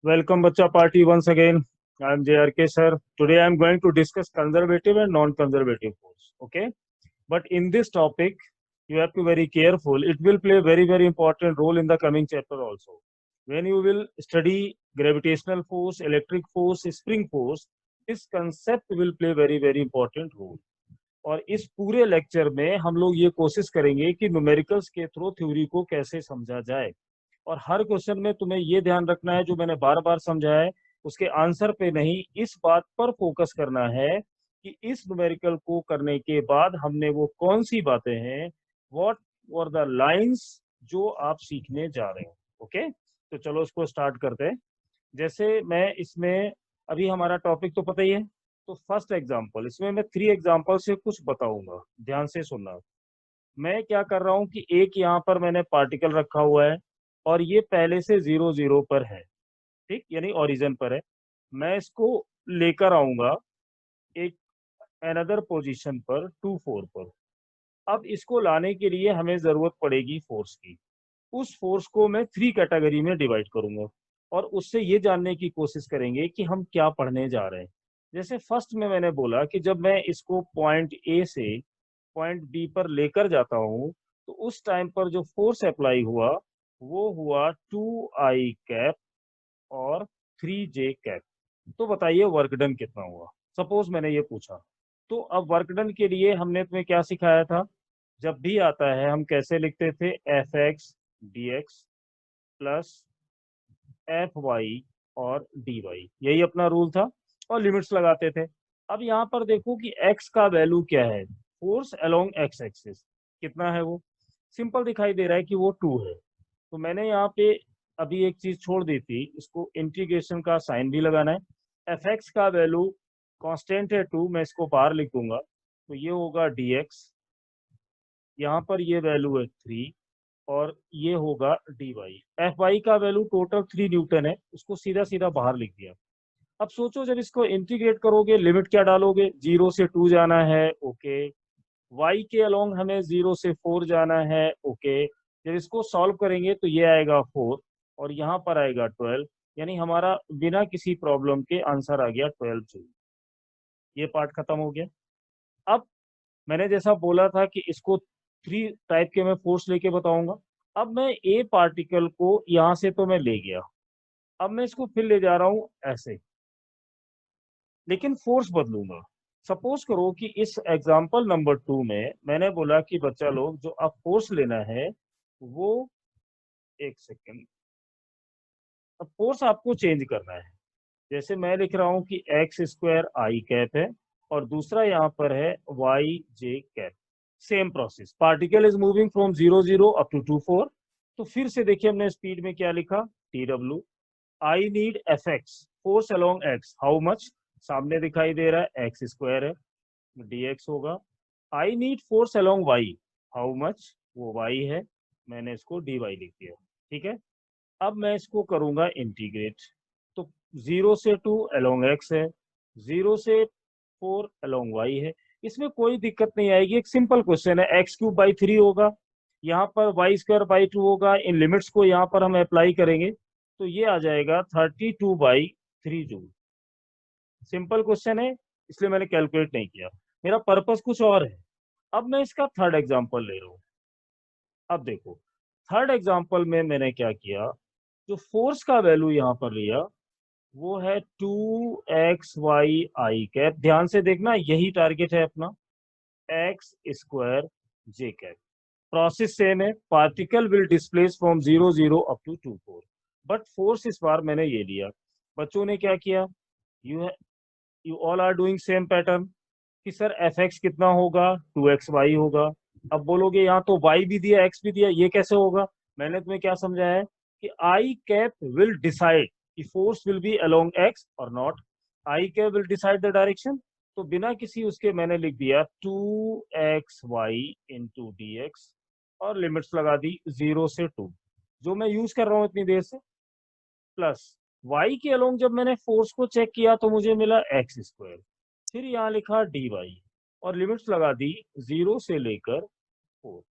Welcome, Bacha Party, once again. I am JRK, sir. Today I am going to discuss conservative and non-conservative force. Okay, but in this topic, you have to be very careful. It will play a very important role in the coming chapter also. When you will study gravitational force, electric force, spring force, this concept will play very important role. और इस पूरे lecture में हम लोग ये कोशिश करेंगे कि न्यूमेरिकल्स के थ्रू थ्योरी को कैसे समझा जाए। और हर क्वेश्चन में तुम्हें ये ध्यान रखना है, जो मैंने बार बार समझाया है उसके आंसर पे नहीं, इस बात पर फोकस करना है कि इस न्यूमेरिकल को करने के बाद हमने वो कौन सी बातें हैं, व्हाट वर द लाइंस जो आप सीखने जा रहे हो। ओके, तो चलो इसको स्टार्ट करते हैं। जैसे मैं इसमें, अभी हमारा टॉपिक तो पता ही है, तो फर्स्ट एग्जांपल, इसमें मैं 3 एग्जांपल से कुछ बताऊंगा, ध्यान से सुनना। मैं क्या कर रहा हूं कि एक यहाँ पर मैंने पार्टिकल रखा हुआ है और ये पहले से 0 0 पर है, ठीक, यानी ओरिजिन पर है। मैं इसको लेकर आऊंगा एक अनदर पोजीशन पर 2 4 पर। अब इसको लाने के लिए हमें जरूरत पड़ेगी फोर्स की। उस फोर्स को मैं 3 कैटेगरी में डिवाइड करूंगा और उससे ये जानने की कोशिश करेंगे कि हम क्या पढ़ने जा रहे हैं। जैसे फर्स्ट में मैंने बोला कि जब मैं इसको पॉइंट ए से पॉइंट बी पर लेकर जाता हूं, तो उस टाइम पर जो फोर्स अप्लाई हुआ वो हुआ 2I कैप और 3J कैप। तो बताइए वर्क डन कितना हुआ, सपोज मैंने ये पूछा। तो अब वर्क डन के लिए हमने तुम्हें क्या सिखाया था, जब भी आता है हम कैसे लिखते थे, Fx dx प्लस Fy और dy, यही अपना रूल था और लिमिट्स लगाते थे। अब यहाँ पर देखो कि x का वैल्यू क्या है, फोर्स अलोंग x एक्सिस कितना है, वो सिंपल दिखाई दे रहा है कि वो 2 है। तो मैंने यहाँ पे अभी एक चीज छोड़ दी थी, इसको इंटीग्रेशन का साइन भी लगाना है। Fx का वैल्यू कांस्टेंट है 2, मैं इसको बाहर लिख दूंगा, तो ये होगा dx, यहाँ पर ये वैल्यू है 3 और ये होगा dy। Fy का वैल्यू टोटल 3 न्यूटन है, उसको सीधा सीधा बाहर लिख दिया। अब सोचो जब इसको इंटीग्रेट करोगे लिमिट क्या डालोगे, 0 से 2 जाना है, ओके। y के अलोंग हमें 0 से 4 जाना है, ओके। जब इसको सॉल्व करेंगे तो ये आएगा 4 और यहाँ पर आएगा 12, यानी हमारा बिना किसी प्रॉब्लम के आंसर आ गया 12 जूल। ये पार्ट खत्म हो गया। अब मैंने जैसा बोला था कि इसको 3 टाइप के मैं फोर्स लेके बताऊंगा। अब मैं ए पार्टिकल को यहां से तो मैं ले गया, अब मैं इसको फिर ले जा रहा हूं ऐसे, लेकिन फोर्स बदलूंगा। सपोज करो कि इस एग्जांपल नंबर 2 में मैंने बोला कि बच्चा लोग जो आप फोर्स लेना है वो, एक सेकेंड, अब फोर्स आपको चेंज करना है। जैसे मैं लिख रहा हूं कि x² I कैप है और दूसरा यहाँ पर है YJ cap. Same process, particle is moving from 0 0 up to 2 4। तो फिर से देखिए हमने स्पीड में क्या लिखा, TW। I need Fx, force along x, how much, सामने दिखाई दे रहा है x² है, dx होगा। I need force along y, how much, वो y है, मैंने इसको dy लिख दिया। ठीक है, अब मैं इसको करूंगा इंटीग्रेट। तो 0 से 2 अलोंग x है, 0 से 4 अलोंग y है। इसमें कोई दिक्कत नहीं आएगी, एक सिंपल क्वेश्चन है, x³ by 3 होगा, यहाँ पर y² by 2 होगा। इन लिमिट्स को यहाँ पर हम अप्लाई करेंगे तो ये आ जाएगा 32/3 जूल। सिंपल क्वेश्चन है, इसलिए मैंने कैलकुलेट नहीं किया, मेरा पर्पस कुछ और है। अब मैं इसका थर्ड एग्जाम्पल ले रहा हूँ। अब देखो थर्ड एग्जाम्पल में मैंने क्या किया, जो फोर्स का वैल्यू यहाँ पर लिया वो है 2XY I कैप। ध्यान से देखना, यही टारगेट है अपना, x²J कैप। प्रोसेस सेम है, particle will displace from 0 0 up to 2 4, but force इस बार मैंने ये लिया। बच्चों ने क्या किया, you you all are doing same pattern कि सर Fx कितना होगा, 2XY होगा। अब बोलोगे यहाँ तो y भी दिया x भी दिया, ये कैसे होगा। मैंने तुम्हें क्या समझाया है कि I कैप विल डिसाइड कि force will B along x और not, I cap will decide the direction. तो बिना किसी उसके मैंने लिख दिया 2XY × dx और लिमिट्स लगा दी 0 से 2, जो मैं यूज कर रहा हूँ इतनी देर से, प्लस y के अलोंग जब मैंने फोर्स को चेक किया तो मुझे मिला x², फिर यहाँ लिखा dy और लिमिट्स लगा दी 0 से लेकर 4।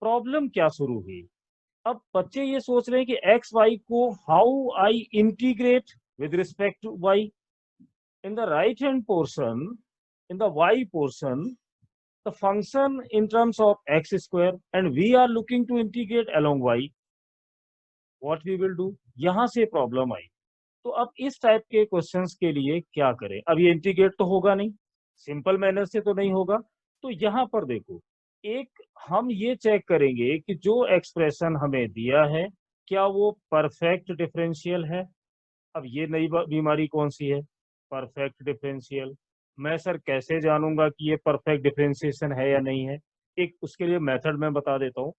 प्रॉब्लम क्या शुरू हुई, अब बच्चे ये सोच रहे हैं कि एक्स वाई को how I integrate with respect to y. In the right hand portion, in the y portion, the function in terms of x square, and we are looking to integrate along y. What we will do? यहां से problem आई। तो अब इस type के questions के लिए क्या करें? अब ये इंटीग्रेट तो होगा नहीं, सिंपल मैनर से तो नहीं होगा। तो यहाँ पर देखो, एक हम ये चेक करेंगे कि जो एक्सप्रेशन हमें दिया है क्या वो परफेक्ट डिफरेंशियल है। अब ये नई बीमारी कौन सी है? Perfect differential. मैं सर कैसे जानूंगा कि ये परफेक्ट डिफरेंशिएशन है या नहीं है? एक उसके लिए मेथड मैं बता देता हूँ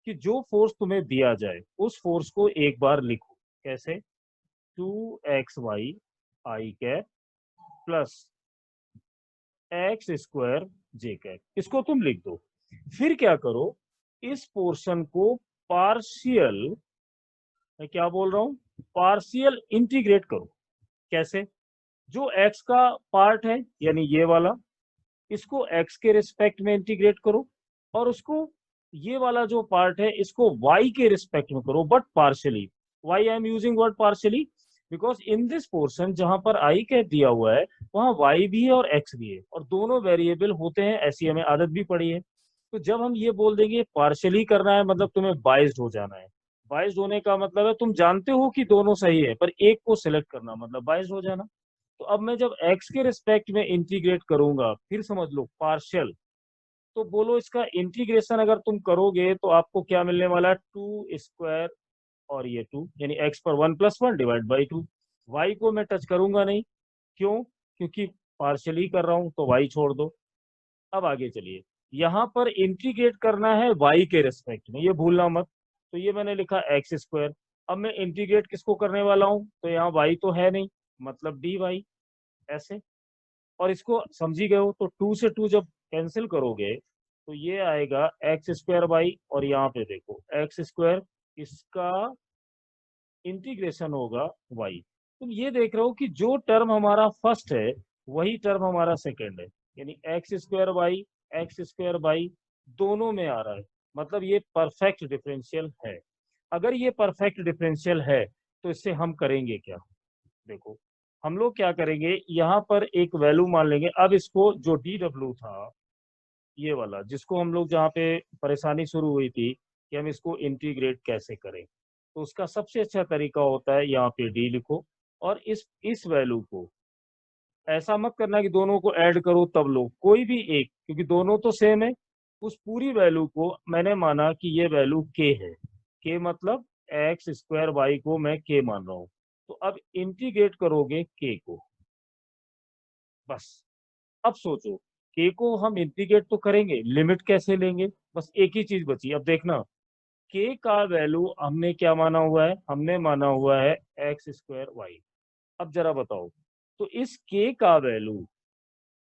कि जो फोर्स तुम्हें दिया जाए उस फोर्स को एक बार लिखो। कैसे? 2xy आई कैप प्लस एक्स स्क्वायर जे कैप, इसको तुम लिख दो। फिर क्या करो, इस पोर्शन को पार्शियल, मैं क्या बोल रहा हूं, पार्शियल इंटीग्रेट करो। कैसे? जो x का पार्ट है यानी ये वाला, इसको x के रिस्पेक्ट में इंटीग्रेट करो, और उसको ये वाला जो पार्ट है इसको y के रिस्पेक्ट में करो, but partially. Why I am using word partially because in this portion जहां पर आई कैप दिया हुआ है वहां y भी है और x भी है, और दोनों वेरिएबल होते हैं, ऐसी हमें आदत भी पड़ी है। तो जब हम ये बोल देंगे पार्शियली करना है, मतलब तुम्हें बाइज्ड हो जाना है। बाइज्ड होने का मतलब है तुम जानते हो कि दोनों सही है पर एक को सिलेक्ट करना, मतलब बाइज्ड हो जाना। तो अब मैं जब x के रिस्पेक्ट में इंटीग्रेट करूंगा, फिर समझ लो पार्शियल, तो बोलो इसका इंटीग्रेशन अगर तुम करोगे तो आपको क्या मिलने वाला है? 2 स्क्वायर और ये 2, यानी x पर 1 + 1 डिवाइड बाई 2। y को मैं टच करूंगा नहीं, क्यों? क्योंकि पार्शियली कर रहा हूं, तो y छोड़ दो। अब आगे चलिए, यहाँ पर इंटीग्रेट करना है y के रिस्पेक्ट में, ये भूलना मत। तो ये मैंने लिखा एक्स स्क्वायर। अब मैं इंटीग्रेट किसको करने वाला हूँ? तो यहाँ y तो है नहीं, मतलब dy ऐसे। और इसको समझी गए हो? तो 2 से 2 जब कैंसिल करोगे तो ये आएगा एक्स स्क्वायर बाई, और यहाँ पे देखो एक्स स्क्वायर, इसका इंटीग्रेशन होगा y। तुम ये देख रहे हो कि जो टर्म हमारा फर्स्ट है वही टर्म हमारा सेकंड है, यानी एक्स स्क्वायर बाई दोनों में आ रहा है, मतलब ये परफेक्ट डिफरेंशियल है। अगर ये परफेक्ट डिफरेंशियल है तो इससे हम करेंगे क्या? देखो, हम लोग क्या करेंगे, यहाँ पर एक वैल्यू मान लेंगे। अब इसको जो डी डब्ल्यू था ये वाला, जिसको हम लोग जहाँ पे परेशानी शुरू हुई थी कि हम इसको इंटीग्रेट कैसे करें, तो उसका सबसे अच्छा तरीका होता है यहाँ पे डी लिखो, और इस वैल्यू को ऐसा मत करना कि दोनों को ऐड करो तब लो, कोई भी एक, क्योंकि दोनों तो सेम है। उस पूरी वैल्यू को मैंने माना कि ये वैल्यू के है, के मतलब एक्स स्क्वायर वाई को मैं के मान रहा हूँ। तो अब इंटीग्रेट करोगे के को, बस। अब सोचो, के को हम इंटीग्रेट तो करेंगे, लिमिट कैसे लेंगे? बस एक ही चीज बची। अब देखना, के का वैल्यू हमने क्या माना हुआ है? हमने माना हुआ है एक्स स्क्वायर वाई। अब जरा बताओ, तो इस के का वैल्यू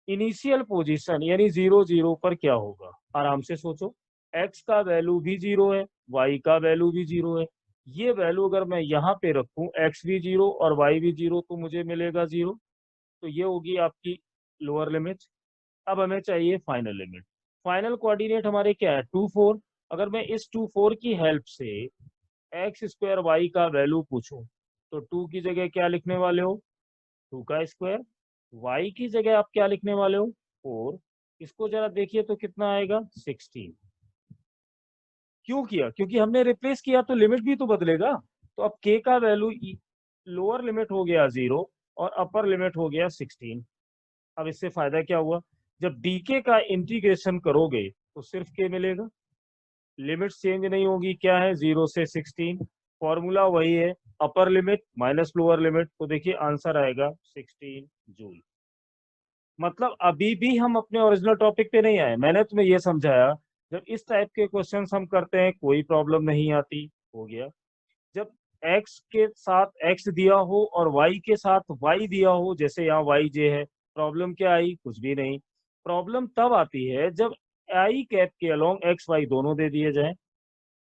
इनिशियल पोजीशन यानी 0 0 पर क्या होगा? आराम से सोचो, एक्स का वैल्यू भी 0 है, वाई का वैल्यू भी 0 है। ये वैल्यू अगर मैं यहाँ पे रखूं, एक्स भी 0 और वाई भी 0, तो मुझे मिलेगा 0। तो ये होगी आपकी लोअर लिमिट। अब हमें चाहिए फाइनल लिमिट। फाइनल कोऑर्डिनेट हमारे क्या है? 2 4। अगर मैं इस 2 4 की हेल्प से एक्स स्क्वायर वाई का वैल्यू पूछूं, तो 2 की जगह क्या लिखने वाले हो? 2 का स्क्वायर। वाई की जगह आप क्या लिखने वाले हो? 4। इसको जरा देखिए तो कितना आएगा? 16। क्यों किया? क्योंकि हमने रिप्लेस किया तो लिमिट भी तो बदलेगा। तो अब के का वैल्यू लोअर लिमिट हो गया 0 और अपर लिमिट हो गया 16। अब इससे फायदा क्या हुआ? जब डीके का इंटीग्रेशन करोगे तो सिर्फ के मिलेगा, लिमिट चेंज नहीं होगी। क्या है? 0 से 16, फॉर्मूला वही है, upper limit minus lower limit. तो देखिए आंसर आएगा 16 जूल। मतलब अभी भी हम अपने ओरिजिनल टॉपिक पे नहीं आए। मैंने तुम्हें यह समझाया, जब इस टाइप के क्वेश्चंस हम करते हैं कोई प्रॉब्लम नहीं आती, हो गया। जब x के साथ x दिया हो और y के साथ y दिया हो, जैसे यहाँ y j है, प्रॉब्लम क्या आई? कुछ भी नहीं। प्रॉब्लम तब आती है जब आई कैप के अलोंग एक्स वाई दोनों दे दिए जाए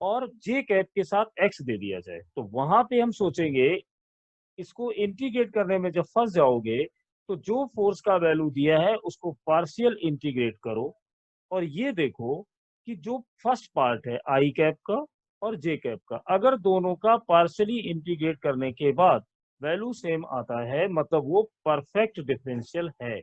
और जे कैप के साथ x दे दिया जाए, तो वहां पे हम सोचेंगे, इसको इंटीग्रेट करने में जब फंस जाओगे तो जो फोर्स का वैल्यू दिया है उसको पार्शियल इंटीग्रेट करो, और ये देखो कि जो फर्स्ट पार्ट है आई कैप का और जे कैप का, अगर दोनों का पार्शियली इंटीग्रेट करने के बाद वैल्यू सेम आता है, मतलब वो परफेक्ट डिफरेंशियल है,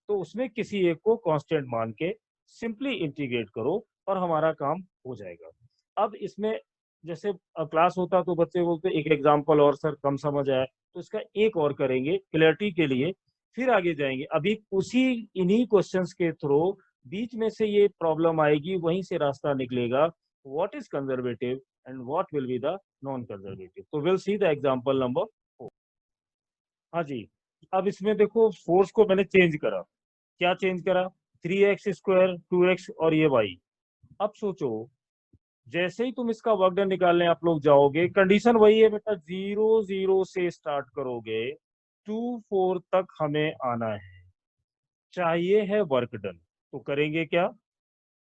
तो उसमें किसी एक को कांस्टेंट मान के सिंपली इंटीग्रेट करो और हमारा काम हो जाएगा। अब इसमें जैसे क्लास होता तो बच्चे बोलते एक एग्जांपल और सर कम समझ आया, तो इसका एक और करेंगे क्लियरिटी के लिए, फिर आगे जाएंगे। अभी उसी इन्हीं क्वेश्चंस के थ्रू बीच में से ये प्रॉब्लम आएगी, वहीं से रास्ता निकलेगा what is conservative and what will be the non conservative. तो will see the example number 4। हाँ जी, अब इसमें देखो फोर्स को मैंने चेंज करा। क्या चेंज करा? 3x² 2x और ये y। अब सोचो, जैसे ही तुम इसका वर्क डन निकालने आप लोग जाओगे, कंडीशन वही है बेटा, 0 0 से स्टार्ट करोगे, 2 4 तक हमें आना है, चाहिए है वर्क डन। तो करेंगे क्या?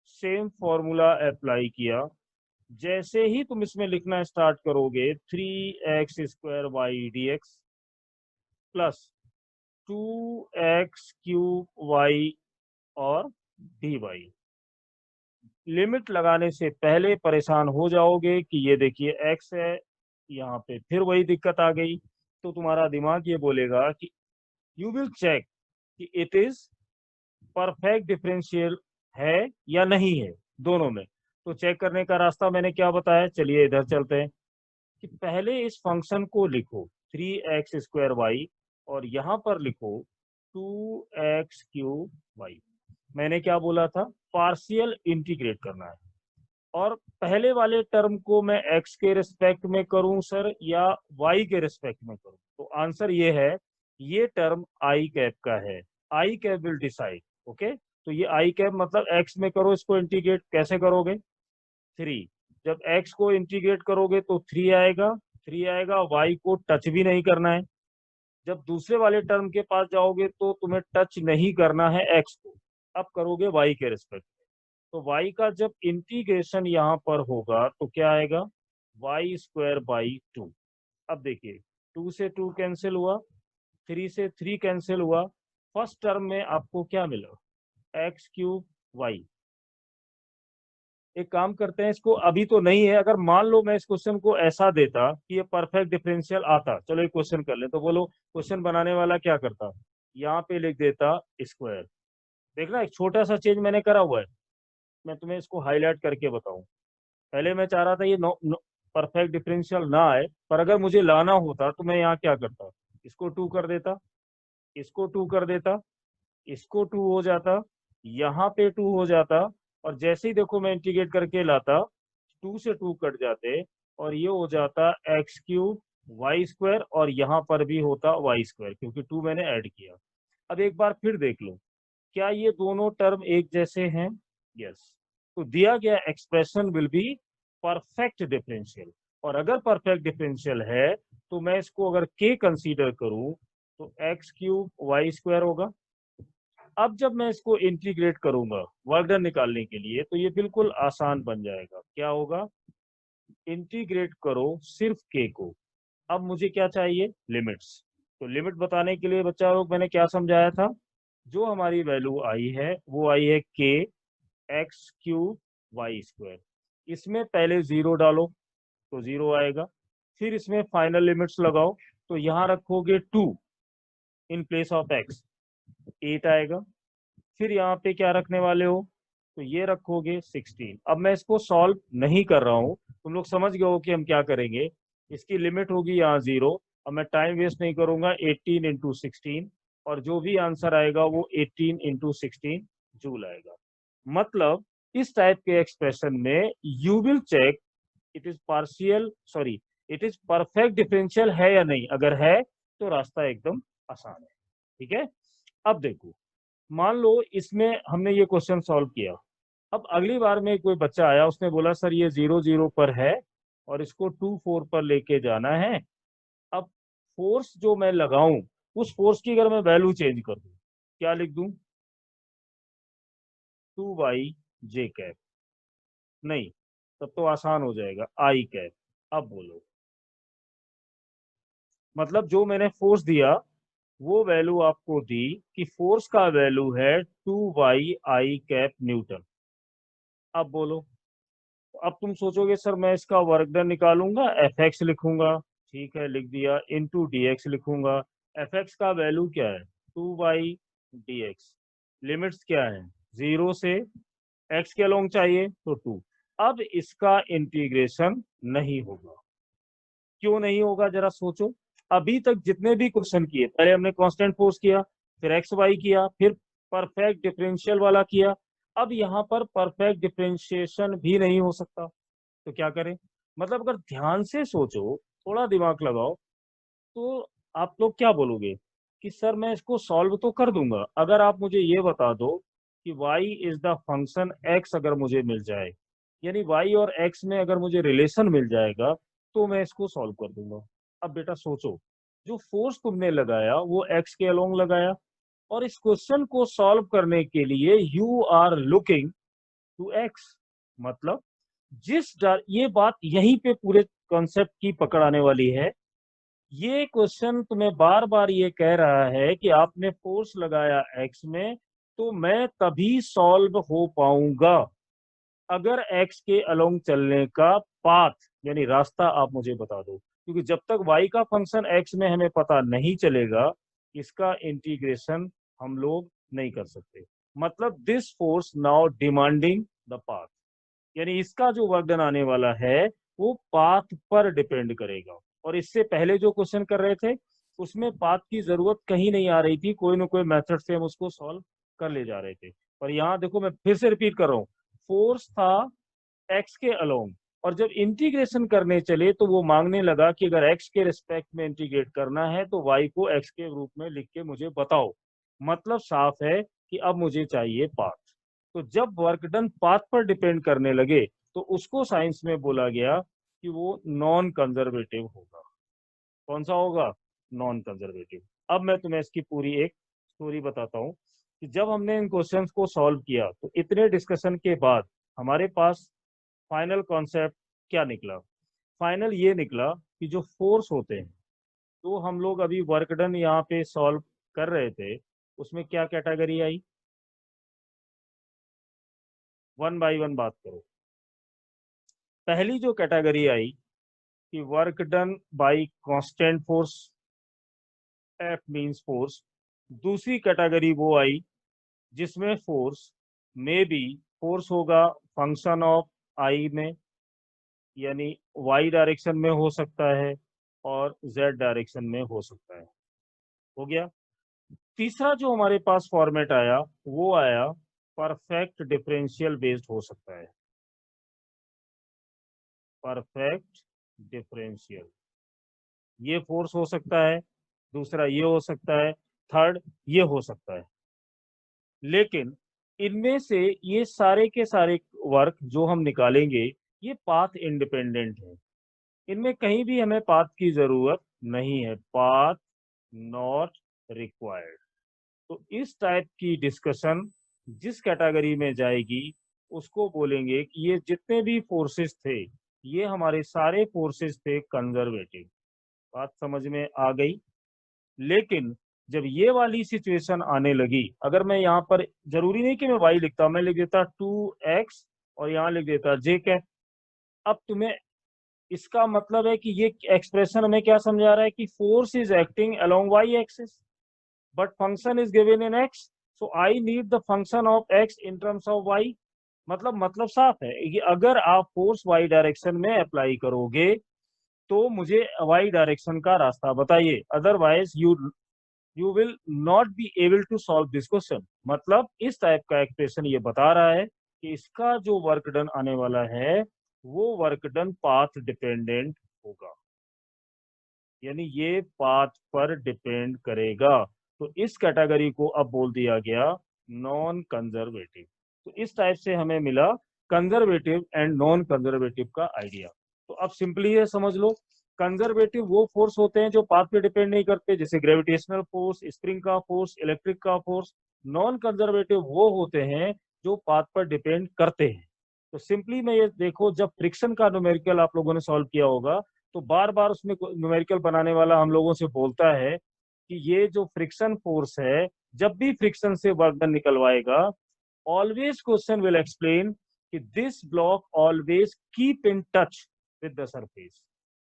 सेम फॉर्मूला अप्लाई किया। जैसे ही तुम इसमें लिखना स्टार्ट करोगे, 3x² y dx plus 2x³ y और dy। लिमिट लगाने से पहले परेशान हो जाओगे कि ये देखिए x है, यहाँ पे फिर वही दिक्कत आ गई। तो तुम्हारा दिमाग ये बोलेगा कि यू विल चेक कि इट इज परफेक्ट डिफरेंशियल है या नहीं है, दोनों में। तो चेक करने का रास्ता मैंने क्या बताया, चलिए इधर चलते हैं कि पहले इस फंक्शन को लिखो 3x² y और यहाँ पर लिखो 2x³ y। मैंने क्या बोला था? पार्शियल इंटीग्रेट करना है। और पहले वाले टर्म को मैं x के रिस्पेक्ट में करूं सर या y के रिस्पेक्ट में करूं? तो आंसर ये है, ये टर्म आई कैप का है, आई कैप विल डिसाइड। ओके, तो ये आई कैप मतलब x में करो, इसको इंटीग्रेट कैसे करोगे? 3। जब x को इंटीग्रेट करोगे तो 3 आएगा, 3 आएगा, y को टच भी नहीं करना है। जब दूसरे वाले टर्म के पास जाओगे तो तुम्हें टच नहीं करना है x को, अब करोगे y के रिस्पेक्ट में। तो y का जब इंटीग्रेशन यहाँ पर होगा तो क्या आएगा? y²/2। अब देखिए, 2 से 2 कैंसिल हुआ, 3 से 3 कैंसिल हुआ, फर्स्ट टर्म में आपको क्या मिला? x³y। एक काम करते हैं, इसको अभी तो नहीं है, अगर मान लो मैं इस क्वेश्चन को ऐसा देता कि ये परफेक्ट डिफरेंशियल आता, चलो एक क्वेश्चन कर ले, तो बोलो क्वेश्चन बनाने वाला क्या करता? यहाँ पे लिख देता स्क्वायर। देखना एक छोटा सा चेंज मैंने करा हुआ है, मैं तुम्हें इसको हाईलाइट करके बताऊं। पहले मैं चाह रहा था ये परफेक्ट डिफरेंशियल ना आए, पर अगर मुझे लाना होता तो मैं यहाँ क्या करता, इसको 2 कर देता, इसको 2 कर देता, इसको 2 हो जाता, यहाँ पे 2 हो जाता, और जैसे ही देखो मैं इंटीग्रेट करके लाता, 2 से 2 कट जाते और ये हो जाता x³ y² और यहाँ पर भी होता y² क्योंकि 2 मैंने ऐड किया। अब एक बार फिर देख लो, क्या ये दोनों टर्म एक जैसे हैं? यस। तो दिया गया expression will be perfect differential, और अगर परफेक्ट डिफरेंशियल है तो मैं इसको अगर k कंसीडर करूं तो x³ y² होगा। अब जब मैं इसको इंटीग्रेट करूंगा वर्क डन निकालने के लिए, तो ये बिल्कुल आसान बन जाएगा। क्या होगा? इंटीग्रेट करो सिर्फ k को। अब मुझे क्या चाहिए? लिमिट्स। तो लिमिट बताने के लिए बच्चा लोग मैंने क्या समझाया था, जो हमारी वैल्यू आई है वो आई है k x³y²। इसमें पहले 0 डालो तो 0 आएगा, फिर इसमें फाइनल लिमिट्स लगाओ, तो यहाँ रखोगे 2 इन प्लेस ऑफ x, 8 आएगा। फिर यहाँ पे क्या रखने वाले हो? तो ये रखोगे 16। अब मैं इसको सॉल्व नहीं कर रहा हूँ, तुम लोग समझ गए हो कि हम क्या करेंगे। इसकी लिमिट होगी यहाँ 0। अब मैं टाइम वेस्ट नहीं करूंगा, 18 × 16, और जो भी आंसर आएगा वो 18 × 16 जूल आएगा। मतलब इस टाइप के एक्सप्रेशन में you will check it is partial, sorry, it is perfect differential है या नहीं। अगर है तो रास्ता एकदम आसान है। ठीक है, अब देखो, मान लो इसमें हमने ये क्वेश्चन सॉल्व किया। अब अगली बार में कोई बच्चा आया, उसने बोला सर ये 0 0 पर है और इसको 2 4 पर लेके जाना है। अब फोर्स जो मैं लगाऊं, उस फोर्स की अगर मैं वैल्यू चेंज कर दूं, क्या लिख दूं? 2y(j)। नहीं, तब तो आसान हो जाएगा, i कैप। अब बोलो, मतलब जो मैंने फोर्स दिया वो वैल्यू आपको दी कि फोर्स का वैल्यू है 2y(i कैप न्यूटन। अब बोलो, अब तुम सोचोगे सर मैं इसका वर्क डन निकालूंगा, एफ एक्स लिखूंगा, ठीक है लिख दिया, इंटू डी एक्स लिखूंगा। एफ एक्स का वैल्यू क्या है, 2 बाई डी एक्स। लिमिट्स क्या है, 0 से एक्स के अलोंग चाहिए तो 2। अब इसका इंटीग्रेशन नहीं होगा। क्यों नहीं होगा जरा सोचो। अभी तक जितने भी क्वेश्चन किए, पहले हमने कांस्टेंट फोर्स किया, फिर एक्स वाई किया, फिर परफेक्ट डिफरेंशियल वाला किया। अब यहाँ पर परफेक्ट डिफरेंशिएशन भी नहीं हो सकता, तो क्या करें। मतलब अगर ध्यान से सोचो, थोड़ा दिमाग लगाओ, तो आप लोग क्या बोलोगे कि सर मैं इसको सॉल्व तो कर दूंगा, अगर आप मुझे ये बता दो कि y is the function x अगर मुझे मिल जाए, यानी y और x में अगर मुझे रिलेशन मिल जाएगा तो मैं इसको सॉल्व कर दूंगा। अब बेटा सोचो, जो फोर्स तुमने लगाया वो x के अलोंग लगाया, और इस क्वेश्चन को सॉल्व करने के लिए you are looking to x। मतलब ये बात यहीं पे पूरे कॉन्सेप्ट की पकड़ आने वाली है। ये क्वेश्चन तुम्हें बार बार ये कह रहा है कि आपने फोर्स लगाया एक्स में, तो मैं तभी सॉल्व हो पाऊंगा अगर एक्स के अलोंग चलने का पाथ यानी रास्ता आप मुझे बता दो, क्योंकि जब तक वाई का फंक्शन एक्स में हमें पता नहीं चलेगा, इसका इंटीग्रेशन हम लोग नहीं कर सकते। मतलब this force now demanding the path, यानी इसका जो वर्क डन आने वाला है वो पाथ पर डिपेंड करेगा। और इससे पहले जो क्वेश्चन कर रहे थे उसमें पाथ की जरूरत कहीं नहीं आ रही थी, कोई ना कोई मेथड से हम उसको सॉल्व कर ले जा रहे थे। पर यहाँ देखो, मैं फिर से रिपीट कर रहा हूँ, फोर्स था एक्स के अलोंग, और जब इंटीग्रेशन करने चले तो वो मांगने लगा कि अगर एक्स के रिस्पेक्ट में इंटीग्रेट करना है तो वाई को एक्स के रूप में लिख के मुझे बताओ। मतलब साफ है कि अब मुझे चाहिए पाथ। तो जब वर्क डन पाथ पर डिपेंड करने लगे तो उसको साइंस में बोला गया कि वो नॉन कंजर्वेटिव होगा। कौन सा होगा, नॉन कंजर्वेटिव। अब मैं तुम्हें इसकी पूरी एक स्टोरी बताता हूँ कि जब हमने इन क्वेश्चंस को सॉल्व किया तो इतने डिस्कशन के बाद हमारे पास फाइनल कॉन्सेप्ट क्या निकला। फाइनल ये निकला कि जो फोर्स होते हैं, तो हम लोग अभी वर्क डन यहाँ पे सॉल्व कर रहे थे, उसमें क्या category I, one by one बात करो। पहली जो कैटेगरी आई कि work done by constant force, F means force. दूसरी कैटेगरी वो आई जिसमें फोर्स में भी फोर्स होगा फंक्शन ऑफ आई में, यानी वाई डायरेक्शन में हो सकता है और जेड डायरेक्शन में हो सकता है। हो गया। तीसरा जो हमारे पास फॉर्मेट आया वो आया परफेक्ट डिफरेंशियल बेस्ड हो सकता है, परफेक्ट डिफरेंशियल। ये फोर्स हो सकता है, दूसरा ये हो सकता है, थर्ड ये हो सकता है। लेकिन इनमें से ये सारे के सारे वर्क जो हम निकालेंगे ये पाथ इंडिपेंडेंट है, इनमें कहीं भी हमें पाथ की जरूरत नहीं है, पाथ नॉट रिक्वायर्ड। तो इस टाइप की डिस्कशन जिस कैटेगरी में जाएगी उसको बोलेंगे कि ये जितने भी फोर्सेस थे ये हमारे सारे फोर्सेस थे कंजर्वेटिव। बात समझ में आ गई। लेकिन जब ये वाली सिचुएशन आने लगी, अगर मैं यहाँ पर, जरूरी नहीं कि मैं वाई लिखता, मैं लिख देता 2x और यहाँ लिख देता जे कैप। अब तुम्हें इसका मतलब है कि ये एक्सप्रेशन हमें क्या समझा रहा है कि force is acting along y axis but function is given in x, so I need the function of x in terms of y. मतलब साफ है कि अगर आप फोर्स वाई डायरेक्शन में अप्लाई करोगे तो मुझे वाई डायरेक्शन का रास्ता बताइए, otherwise you will not be able to solve this question. मतलब इस टाइप का एक्सप्रेशन ये बता रहा है कि इसका जो वर्क डन आने वाला है वो वर्क डन पाथ डिपेंडेंट होगा, यानी ये पाथ पर डिपेंड करेगा। तो इस कैटेगरी को अब बोल दिया गया नॉन कंजर्वेटिव। तो इस टाइप से हमें मिला कंजर्वेटिव एंड नॉन कंजर्वेटिव का आइडिया। तो अब सिंपली ये समझ लो, कंजर्वेटिव वो फोर्स होते हैं जो पाथ पे डिपेंड नहीं करते, जैसे ग्रेविटेशनल फोर्स, स्प्रिंग का फोर्स, इलेक्ट्रिक का फोर्स। नॉन कंजर्वेटिव वो होते हैं जो पाथ पर डिपेंड करते हैं। तो सिंपली मैं ये देखो, जब फ्रिक्शन का न्यूमेरिकल आप लोगों ने सॉल्व किया होगा तो बार बार उसमें न्यूमेरिकल बनाने वाला हम लोगों से बोलता है कि ये जो फ्रिक्शन फोर्स है, जब भी फ्रिक्शन से वर्क डन निकलवाएगा, ऑलवेज क्वेश्चन विल एक्सप्लेन कि this block always keep in touch with the surface,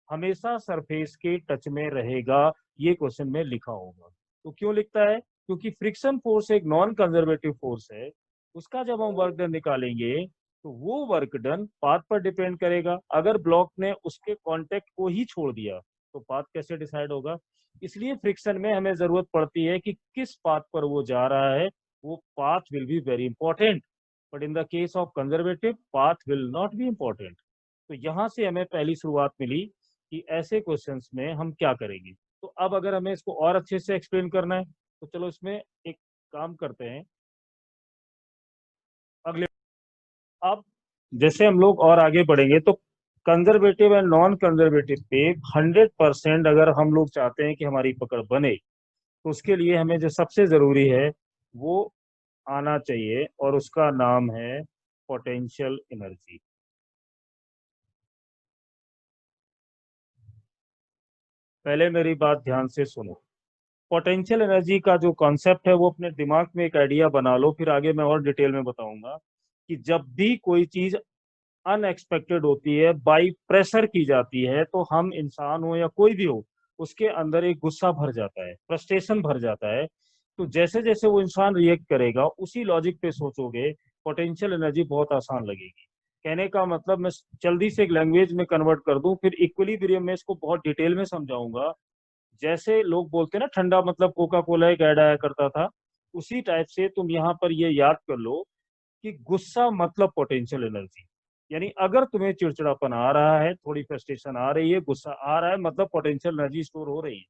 हमेशा सरफेस के टच में रहेगा, ये क्वेश्चन में लिखा होगा। तो क्यों लिखता है? क्योंकि फ्रिक्शन फोर्स एक नॉन कंजर्वेटिव फोर्स है, उसका जब हम वर्क डन निकालेंगे तो वो वर्क डन पाथ पर डिपेंड करेगा। अगर ब्लॉक ने उसके कांटेक्ट को ही छोड़ दिया तो पाथ कैसे डिसाइड होगा? इसलिए फ्रिक्शन में हमें जरूरत पड़ती है कि किस पाथ पर वो जा रहा है, वो path will be very important, but in the case of conservative path will not be important. तो यहाँ से हमें पहली शुरुआत मिली कि ऐसे क्वेश्चंस में हम क्या करेंगे। तो अब अगर हमें इसको और अच्छे से एक्सप्लेन करना है तो चलो इसमें एक काम करते हैं। अगले, अब जैसे हम लोग और आगे बढ़ेंगे तो कंजर्वेटिव एंड नॉन कंजर्वेटिव पे 100% अगर हम लोग चाहते हैं कि हमारी पकड़ बने तो उसके लिए हमें जो सबसे जरूरी है वो आना चाहिए, और उसका नाम है पोटेंशियल एनर्जी। पहले मेरी बात ध्यान से सुनो। पोटेंशियल एनर्जी का जो कॉन्सेप्ट है वो अपने दिमाग में एक आइडिया बना लो, फिर आगे मैं और डिटेल में बताऊंगा कि जब भी कोई चीज अनएक्सपेक्टेड होती है, बाई प्रेशर की जाती है, तो हम इंसान हो या कोई भी हो, उसके अंदर एक गुस्सा भर जाता है, फ्रस्ट्रेशन भर जाता है। तो जैसे जैसे वो इंसान रिएक्ट करेगा उसी लॉजिक पे सोचोगे, पोटेंशियल एनर्जी बहुत आसान लगेगी। कहने का मतलब मैं जल्दी से एक लैंग्वेज में कन्वर्ट कर दूं, फिर इक्विलिब्रियम में इसको बहुत डिटेल में समझाऊंगा। जैसे लोग बोलते हैं ना ठंडा मतलब कोका कोला एक ऐड आया करता था, उसी टाइप से तुम यहाँ पर ये याद कर लो कि गुस्सा मतलब पोटेंशियल एनर्जी। यानी अगर तुम्हें चिड़चिड़ापन आ रहा है, थोड़ी फ्रस्ट्रेशन आ रही है, गुस्सा आ रहा है, मतलब पोटेंशियल एनर्जी स्टोर हो रही है।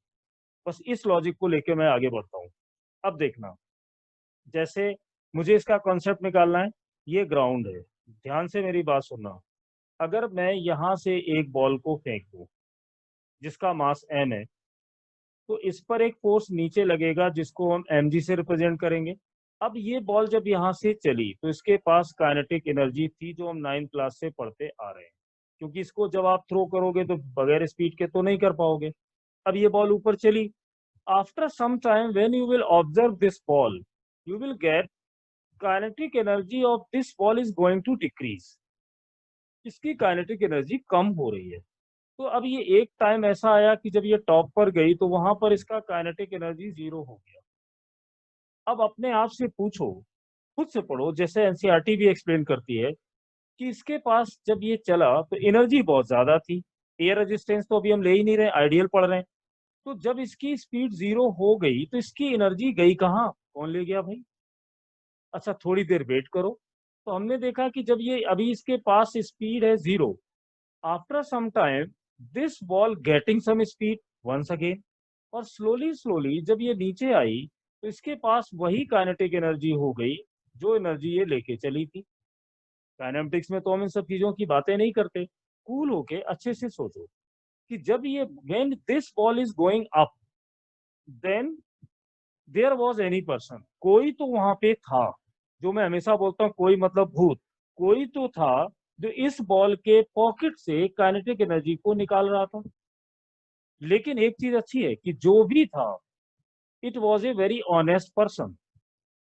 बस इस लॉजिक को लेके मैं आगे बढ़ता हूँ। अब देखना, जैसे मुझे इसका कॉन्सेप्ट निकालना है। ये ग्राउंड है, ध्यान से मेरी बात सुनना। अगर मैं यहाँ से एक बॉल को फेंक दूं जिसका मास m है, तो इस पर एक फोर्स नीचे लगेगा जिसको हम mg से रिप्रेजेंट करेंगे। अब ये बॉल जब यहाँ से चली तो इसके पास काइनेटिक एनर्जी थी जो हम 9th क्लास से पढ़ते आ रहे हैं, क्योंकि इसको जब आप थ्रो करोगे तो बगैर स्पीड के तो नहीं कर पाओगे। अब ये बॉल ऊपर चली, after some time when you will observe this ball, you will get kinetic energy of this ball is going to decrease, इसकी काइनेटिक एनर्जी कम हो रही है। तो अब ये एक टाइम ऐसा आया कि जब ये टॉप पर गई तो वहां पर इसका काइनेटिक एनर्जी 0 हो गया। अब अपने आप से पूछो, खुद से पढ़ो, जैसे एनसीईआरटी भी एक्सप्लेन करती है कि इसके पास जब ये चला तो एनर्जी बहुत ज्यादा थी। एयर रेजिस्टेंस तो अभी हम ले ही नहीं रहे, आइडियल पढ़ रहे हैं। तो जब इसकी स्पीड 0 हो गई तो इसकी एनर्जी गई कहाँ, कौन ले गया भाई? अच्छा थोड़ी देर वेट करो, तो हमने देखा कि जब ये अभी इसके पास स्पीड है 0, after some time this ball getting some speed once again, और स्लोली स्लोली जब ये नीचे आई तो इसके पास वही काइनेटिक एनर्जी हो गई जो एनर्जी ये लेके चली थी। काइनेमेटिक्स में तो हम इन सब चीजों की बातें नहीं करते। कूल होके अच्छे से सोचो कि जब ये when this ball is going up, then there was any person, कोई तो वहां पे था। जो मैं हमेशा बोलता हूँ कोई मतलब भूत, कोई तो था जो इस बॉल के पॉकेट से काइनेटिक एनर्जी को निकाल रहा था। लेकिन एक चीज अच्छी है कि जो भी था, it was a very honest person,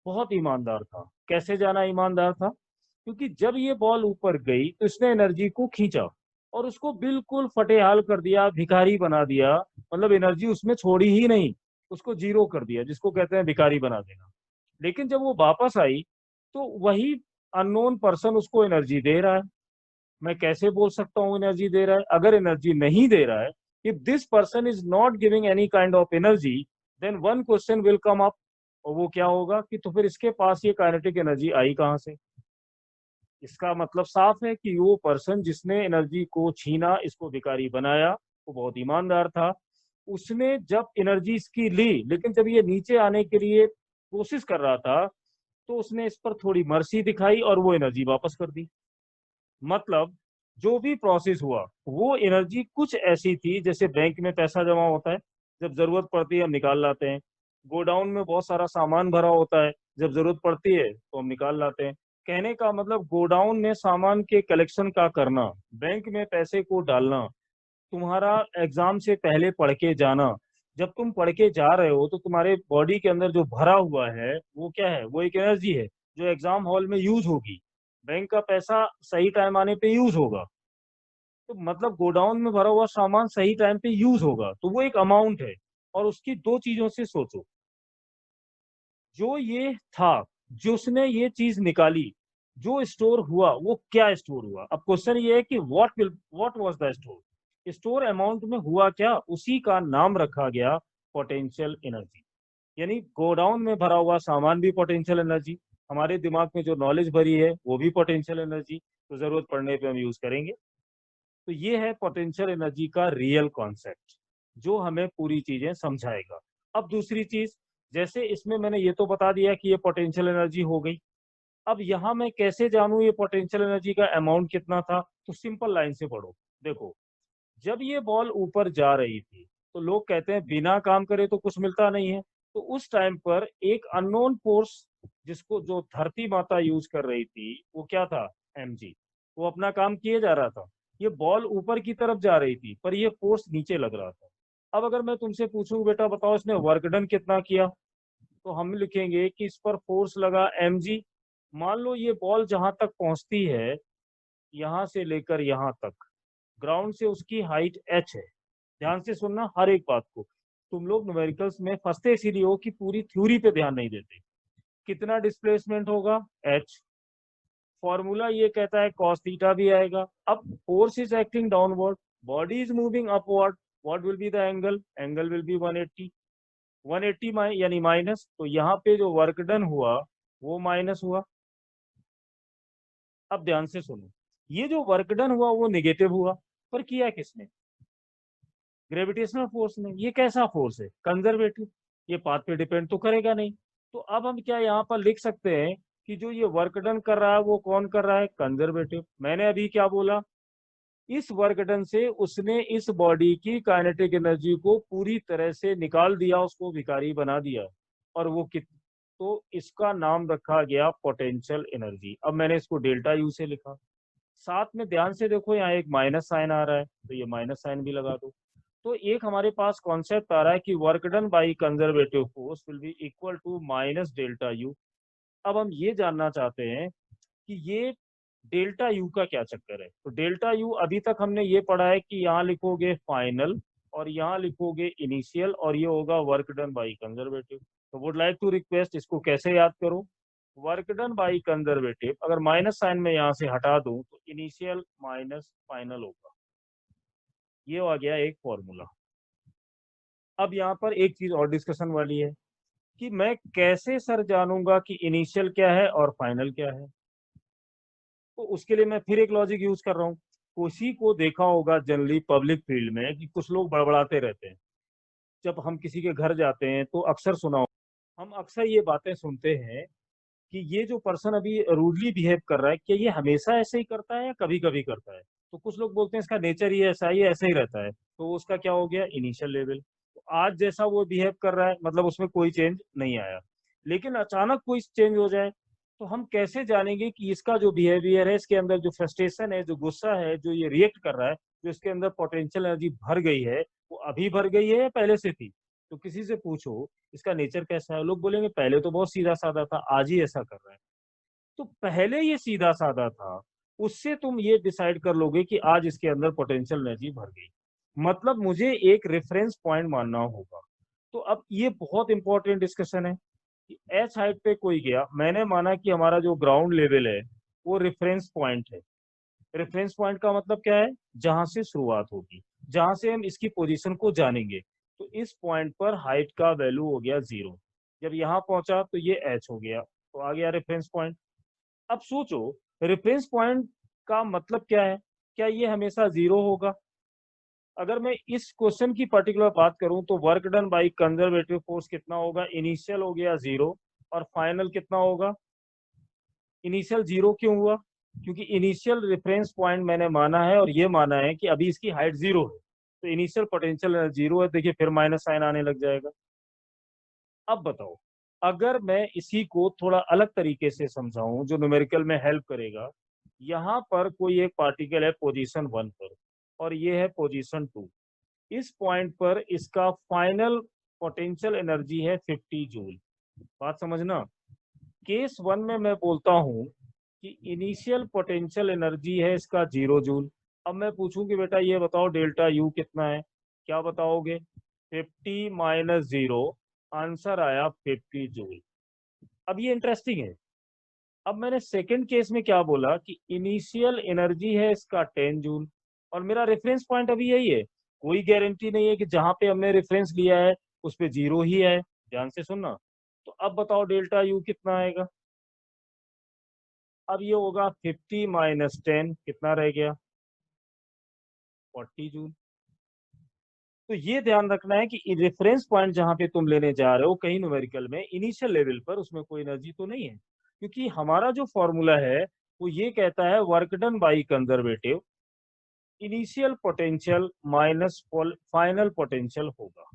बहुत ईमानदार था। कैसे जाना ईमानदार था? क्योंकि जब ये बॉल ऊपर गई तो इसने एनर्जी को खींचा और उसको बिल्कुल फटेहाल कर दिया, भिखारी बना दिया, मतलब एनर्जी उसमें छोड़ी ही नहीं, उसको 0 कर दिया, जिसको कहते हैं भिखारी बना देना। लेकिन जब वो वापस आई तो वही अननोन पर्सन उसको एनर्जी दे रहा है। मैं कैसे बोल सकता हूँ एनर्जी दे रहा है? अगर एनर्जी नहीं दे रहा है, if this person is not giving any kind of energy, then one question will come up, और वो क्या होगा कि तो फिर इसके पास ये काइनेटिक एनर्जी आई कहाँ से? इसका मतलब साफ है कि वो पर्सन जिसने एनर्जी को छीना, इसको भिखारी बनाया, वो बहुत ईमानदार था। उसने जब एनर्जी इसकी ली, लेकिन जब ये नीचे आने के लिए कोशिश कर रहा था तो उसने इस पर थोड़ी मर्सी दिखाई और वो एनर्जी वापस कर दी। मतलब जो भी प्रोसेस हुआ वो एनर्जी कुछ ऐसी थी जैसे बैंक में पैसा जमा होता है, जब जरूरत पड़ती है हम निकाल लाते हैं। गोडाउन में बहुत सारा सामान भरा होता है, जब जरूरत पड़ती है तो हम निकाल लाते हैं। कहने का मतलब गोडाउन में सामान के कलेक्शन का करना, बैंक में पैसे को डालना, तुम्हारा एग्जाम से पहले पढ़ के जाना, जब तुम पढ़ के जा रहे हो तो तुम्हारे बॉडी के अंदर जो भरा हुआ है वो क्या है? वो एक एनर्जी है जो एग्जाम हॉल में यूज होगी। बैंक का पैसा सही टाइम आने पे यूज होगा, तो मतलब गोडाउन में भरा हुआ सामान सही टाइम पे यूज होगा, तो वो एक अमाउंट है। और उसकी दो चीजों से सोचो, जो ये था, जो उसने ये चीज निकाली, जो स्टोर हुआ वो क्या स्टोर हुआ। अब क्वेश्चन ये है कि what was the store, store amount में हुआ क्या, उसी का नाम रखा गया पोटेंशियल एनर्जी। यानी गोडाउन में भरा हुआ सामान भी पोटेंशियल एनर्जी, हमारे दिमाग में जो नॉलेज भरी है वो भी पोटेंशियल एनर्जी, तो जरूरत पड़ने पे हम यूज करेंगे। तो ये है पोटेंशियल एनर्जी का रियल कॉन्सेप्ट, जो हमें पूरी चीजें समझाएगा। अब दूसरी चीज, जैसे इसमें मैंने ये तो बता दिया कि ये पोटेंशियल एनर्जी हो गई। अब यहाँ मैं कैसे जानूं ये पोटेंशियल एनर्जी का अमाउंट कितना था, तो सिंपल लाइन से पढ़ो। देखो, जब ये बॉल ऊपर जा रही थी, तो लोग कहते हैं बिना काम करे तो कुछ मिलता नहीं है। तो उस टाइम पर एक अननोन फोर्स, जिसको जो धरती माता यूज कर रही थी, वो क्या था, mg। वो अपना काम किए जा रहा था, ये बॉल ऊपर की तरफ जा रही थी पर ये फोर्स नीचे लग रहा था। अब अगर मैं तुमसे पूछूं बेटा बताओ इसने वर्क डन कितना किया, तो हम लिखेंगे कि इस पर फोर्स लगा mg। मान लो ये बॉल जहां तक पहुंचती है, यहां से लेकर यहां तक, ग्राउंड से उसकी हाइट h है। ध्यान से सुनना हर एक बात को, तुम लोग न्यूमेरिकल्स में फंसते इसीलिए हो कि पूरी थ्योरी पे ध्यान नहीं देते। कितना डिस्प्लेसमेंट होगा, h। फॉर्मूला ये कहता है cos थीटा भी आएगा। अब force is acting downward, body is moving upward, what will be the angle, angle will be 180। 180 यानी माइनस, तो यहाँ पे जो वर्क डन हुआ वो माइनस हुआ। अब ध्यान से सुनो, ये जो वर्क डन हुआ वो निगेटिव हुआ, पर किया किसने, ग्रेविटेशनल फोर्स ने। ये कैसा फोर्स है, कंजर्वेटिव, ये पाथ पे डिपेंड तो करेगा नहीं। तो अब हम क्या यहाँ पर लिख सकते हैं कि जो ये वर्क डन कर रहा है वो कौन कर रहा है, कंजर्वेटिव। मैंने अभी क्या बोला, इस वर्क डन से उसने इस बॉडी की काइनेटिक एनर्जी को पूरी तरह से निकाल दिया, उसको भिखारी बना दिया। और वो कित तो इसका नाम रखा गया पोटेंशियल एनर्जी। अब मैंने इसको डेल्टा यू से लिखा। साथ में ध्यान से देखो, यहाँ एक माइनस साइन आ रहा है, तो ये माइनस साइन भी लगा दो। तो एक हमारे पास कॉन्सेप्ट आ रहा है कि work done by conservative force will be equal to minus delta U. अब हम ये जानना चाहते हैं कि ये डेल्टा यू का क्या चक्कर है। तो डेल्टा यू अभी तक हमने ये पढ़ा है कि यहाँ लिखोगे फाइनल और यहाँ लिखोगे इनिशियल, और ये होगा वर्क डन बाई कंजर्वेटिव। तो वुड लाइक टू रिक्वेस्ट, इसको कैसे याद करो, वर्क डन बाई कंजर्वेटिव अगर माइनस साइन में यहाँ से हटा दूं तो इनिशियल माइनस फाइनल होगा। ये आ गया एक फॉर्मूला। अब यहाँ पर एक चीज और डिस्कशन वाली है कि मैं कैसे सर जानूंगा कि इनिशियल क्या है और फाइनल क्या है। तो उसके लिए मैं फिर एक लॉजिक यूज कर रहा हूँ। उसी को देखा होगा जनरली पब्लिक फील्ड में कि कुछ लोग बड़बड़ाते रहते हैं। जब हम किसी के घर जाते हैं तो अक्सर सुना होगा, हम अक्सर ये बातें सुनते हैं कि ये जो पर्सन अभी रूडली बिहेव कर रहा है, क्या ये हमेशा ऐसे ही करता है या कभी कभी करता है। तो कुछ लोग बोलते हैं इसका नेचर ही ऐसा ही ऐसे ही रहता है, तो उसका क्या हो गया, इनिशियल लेवल। तो आज जैसा वो बिहेव कर रहा है मतलब उसमें कोई चेंज नहीं आया। लेकिन अचानक कोई चेंज हो जाए, तो हम कैसे जानेंगे कि इसका जो बिहेवियर है, इसके अंदर जो फ्रस्ट्रेशन है, जो गुस्सा है, जो ये रिएक्ट कर रहा है, जो इसके अंदर पोटेंशियल एनर्जी भर गई है, वो अभी भर गई है या पहले से थी। तो किसी से पूछो इसका नेचर कैसा है, लोग बोलेंगे पहले तो बहुत सीधा साधा था, आज ही ऐसा कर रहा है। तो पहले ये सीधा साधा था, उससे तुम ये डिसाइड कर लोगे कि आज इसके अंदर पोटेंशियल एनर्जी भर गई। मतलब मुझे एक रेफरेंस पॉइंट मानना होगा। तो अब ये बहुत इंपॉर्टेंट डिस्कशन है कि एच हाइट पे कोई गया, मैंने माना कि हमारा जो ग्राउंड लेवल है वो रेफरेंस पॉइंट है। रेफरेंस पॉइंट का मतलब क्या है, जहां से शुरुआत होगी, जहां से हम इसकी पोजीशन को जानेंगे। तो इस पॉइंट पर हाइट का वैल्यू हो गया 0। जब यहाँ पहुंचा तो ये एच हो गया, तो आ गया रेफरेंस पॉइंट। अब सोचो, रेफरेंस पॉइंट का मतलब क्या है, क्या ये हमेशा 0 होगा। अगर मैं इस क्वेश्चन की पर्टिकुलर बात करूं तो work done by conservative force कितना होगा, इनिशियल हो गया 0 और फाइनल कितना होगा। इनिशियल 0 क्यों हुआ, क्योंकि इनिशियल रेफरेंस पॉइंट मैंने माना है और ये माना है कि अभी इसकी हाइट 0 है, तो इनिशियल पोटेंशियल 0 है। देखिए फिर माइनस साइन आने लग जाएगा। अब बताओ, अगर मैं इसी को थोड़ा अलग तरीके से समझाऊं जो न्यूमेरिकल में हेल्प करेगा, यहाँ पर कोई एक पार्टिकल है पोजीशन 1 पर और ये है पोजीशन 2। इस पॉइंट पर इसका फाइनल पोटेंशियल एनर्जी है 50 जूल। बात समझना, केस 1 में मैं बोलता हूं कि इनिशियल पोटेंशियल एनर्जी है इसका 0 जूल। अब मैं पूछूं कि बेटा ये बताओ डेल्टा यू कितना है, क्या बताओगे? 50 माइनस 0, आंसर आया 50 जूल। अब ये इंटरेस्टिंग है। अब मैंने सेकंड केस में क्या बोला कि इनिशियल एनर्जी है इसका 10 जूल, और मेरा रेफरेंस पॉइंट अभी यही है। कोई गारंटी नहीं है कि जहां पे हमने रेफरेंस लिया है उस पे 0 ही है। ध्यान से सुनना। तो अब बताओ डेल्टा यू कितना आएगा? अब ये होगा 50 माइनस 10, कितना रह गया? 40 जूल। तो ये ध्यान रखना है कि रेफरेंस पॉइंट जहां पे तुम लेने जा रहे हो कहीं न्यूमेरिकल में इनिशियल लेवल पर, उसमें कोई एनर्जी तो नहीं है, क्योंकि हमारा जो फॉर्मूला है वो ये कहता है work done by conservative initial potential minus final potential होगा।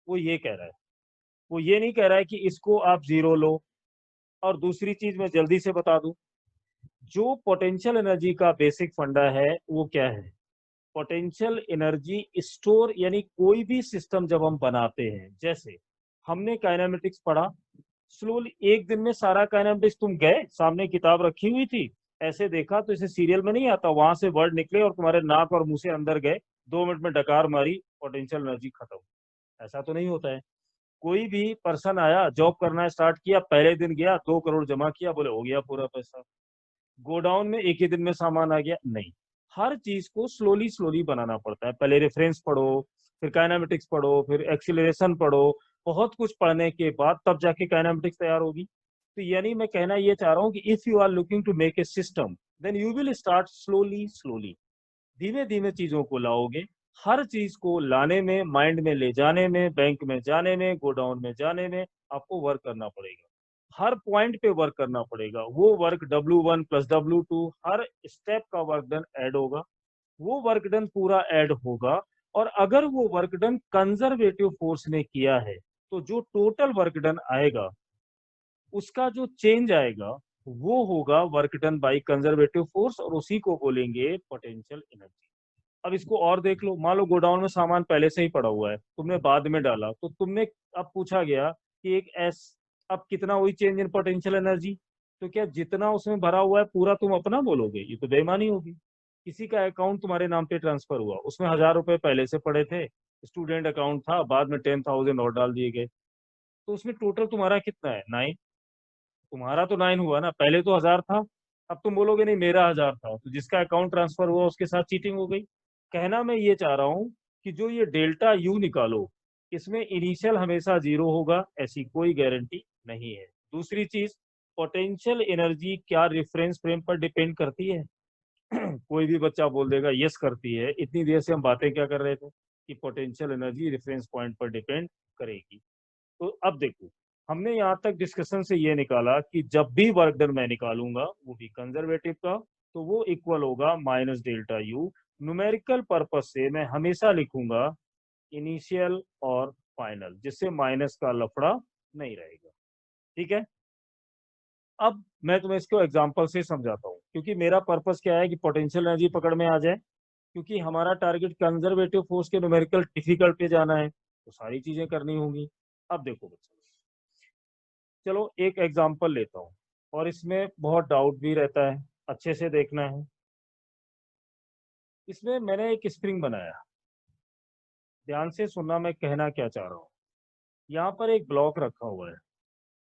वो ये कह रहा है, वो ये नहीं कह रहा है कि इसको आप 0 लो। और दूसरी चीज मैं जल्दी से बता दूं, जो पोटेंशियल एनर्जी का बेसिक फंडा है वो क्या है? पोटेंशियल एनर्जी स्टोर, यानी कोई भी सिस्टम जब हम बनाते हैं, जैसे हमने काइनेमेटिक्स पढ़ा, स्लोली एक दिन में सारा काइनेमेटिक्स तुम गए, सामने किताब रखी हुई थी, ऐसे देखा तो इसे सीरियल में नहीं आता, वहां से वर्ड निकले और तुम्हारे नाक और मुंह से अंदर गए, 2 मिनट में डकार मारी, पोटेंशियल एनर्जी खत्म। ऐसा तो नहीं होता है। कोई भी पर्सन आया, जॉब करना स्टार्ट किया, पहले दिन गया 2 करोड़ जमा किया, बोले हो गया पूरा पैसा, गोडाउन में एक ही दिन में सामान आ गया? नहीं। हर चीज को स्लोली स्लोली बनाना पड़ता है। पहले रेफरेंस पढ़ो, फिर काइनेमेटिक्स पढ़ो, फिर एक्सीलरेशन पढ़ो, बहुत कुछ पढ़ने के बाद तब जाके काइनेमेटिक्स तैयार होगी। तो यानी मैं कहना ये चाह रहा हूँ कि if you are looking to make a system, then you will start slowly slowly, धीमे धीमे चीजों को लाओगे। हर चीज को लाने में, माइंड में ले जाने में, बैंक में जाने में, गोडाउन में जाने में आपको वर्क करना पड़ेगा। हर पॉइंट पे वर्क करना पड़ेगा। वो वर्क W1 प्लस W2, हर स्टेप का वर्क डन ऐड होगा। वो वर्क डन पूरा ऐड होगा। और अगर वो वर्क डन कंजर्वेटिव फोर्स ने किया है, तो जो टोटल वर्क डन आएगा उसका जो चेंज आएगा वो होगा work done by conservative force, और उसी को बोलेंगे पोटेंशियल एनर्जी। अब इसको और देख लो, मान लो गोडाउन में सामान पहले से ही पड़ा हुआ है, तुमने बाद में डाला, तो तुमने, अब पूछा गया कि एक एस, अब कितना हुई चेंज इन पोटेंशियल एनर्जी, तो क्या जितना उसमें भरा हुआ है पूरा तुम अपना बोलोगे? ये तो बेईमानी होगी। किसी का अकाउंट तुम्हारे नाम पे ट्रांसफर हुआ, उसमें 1,000 रुपए पहले से पड़े थे, स्टूडेंट अकाउंट था, बाद में 10,000 और डाल दिए गए, तो उसमें टोटल तुम्हारा कितना है? 9। तुम्हारा तो 9 हुआ ना, पहले तो 1,000 था। अब तुम बोलोगे नहीं मेरा 1,000 था, तो जिसका अकाउंट ट्रांसफर हुआ उसके साथ चीटिंग हो गई। कहना मैं ये चाह रहा हूं कि जो ये डेल्टा यू निकालो, इसमें इनिशियल हमेशा 0 होगा, ऐसी कोई गारंटी नहीं है। दूसरी चीज, पोटेंशियल एनर्जी क्या रेफरेंस फ्रेम पर डिपेंड करती है? कोई भी बच्चा बोल देगा यस करती है। इतनी देर से हम बातें क्या कर रहे थे कि पोटेंशियल एनर्जी रेफरेंस पॉइंट पर डिपेंड करेगी। तो अब देखो, हमने यहाँ तक डिस्कशन से ये निकाला कि जब भी वर्क डन मैं निकालूंगा वो भी कंजर्वेटिव का, तो वो इक्वल होगा minus delta you. Numerical purpose से मैं हमेशा लिखूंगा इनिशियल और फाइनल, जिससे माइनस का लफड़ा नहीं रहेगा। ठीक है। अब मैं तुम्हें इसको एग्जांपल से समझाता हूँ, क्योंकि मेरा पर्पस क्या है कि पोटेंशियल एनर्जी पकड़ में आ जाए, क्योंकि हमारा टारगेट कंजर्वेटिव फोर्स के न्यूमेरिकल डिफिकल्ट पे जाना है, तो सारी चीजें करनी होंगी। अब देखो बच्चों, चलो एक एग्जांपल लेता हूँ, और इसमें बहुत डाउट भी रहता है, अच्छे से देखना है। इसमें मैंने एक स्प्रिंग बनाया, ध्यान से सुनना मैं कहना क्या चाह रहा हूँ। यहाँ पर एक ब्लॉक रखा हुआ है,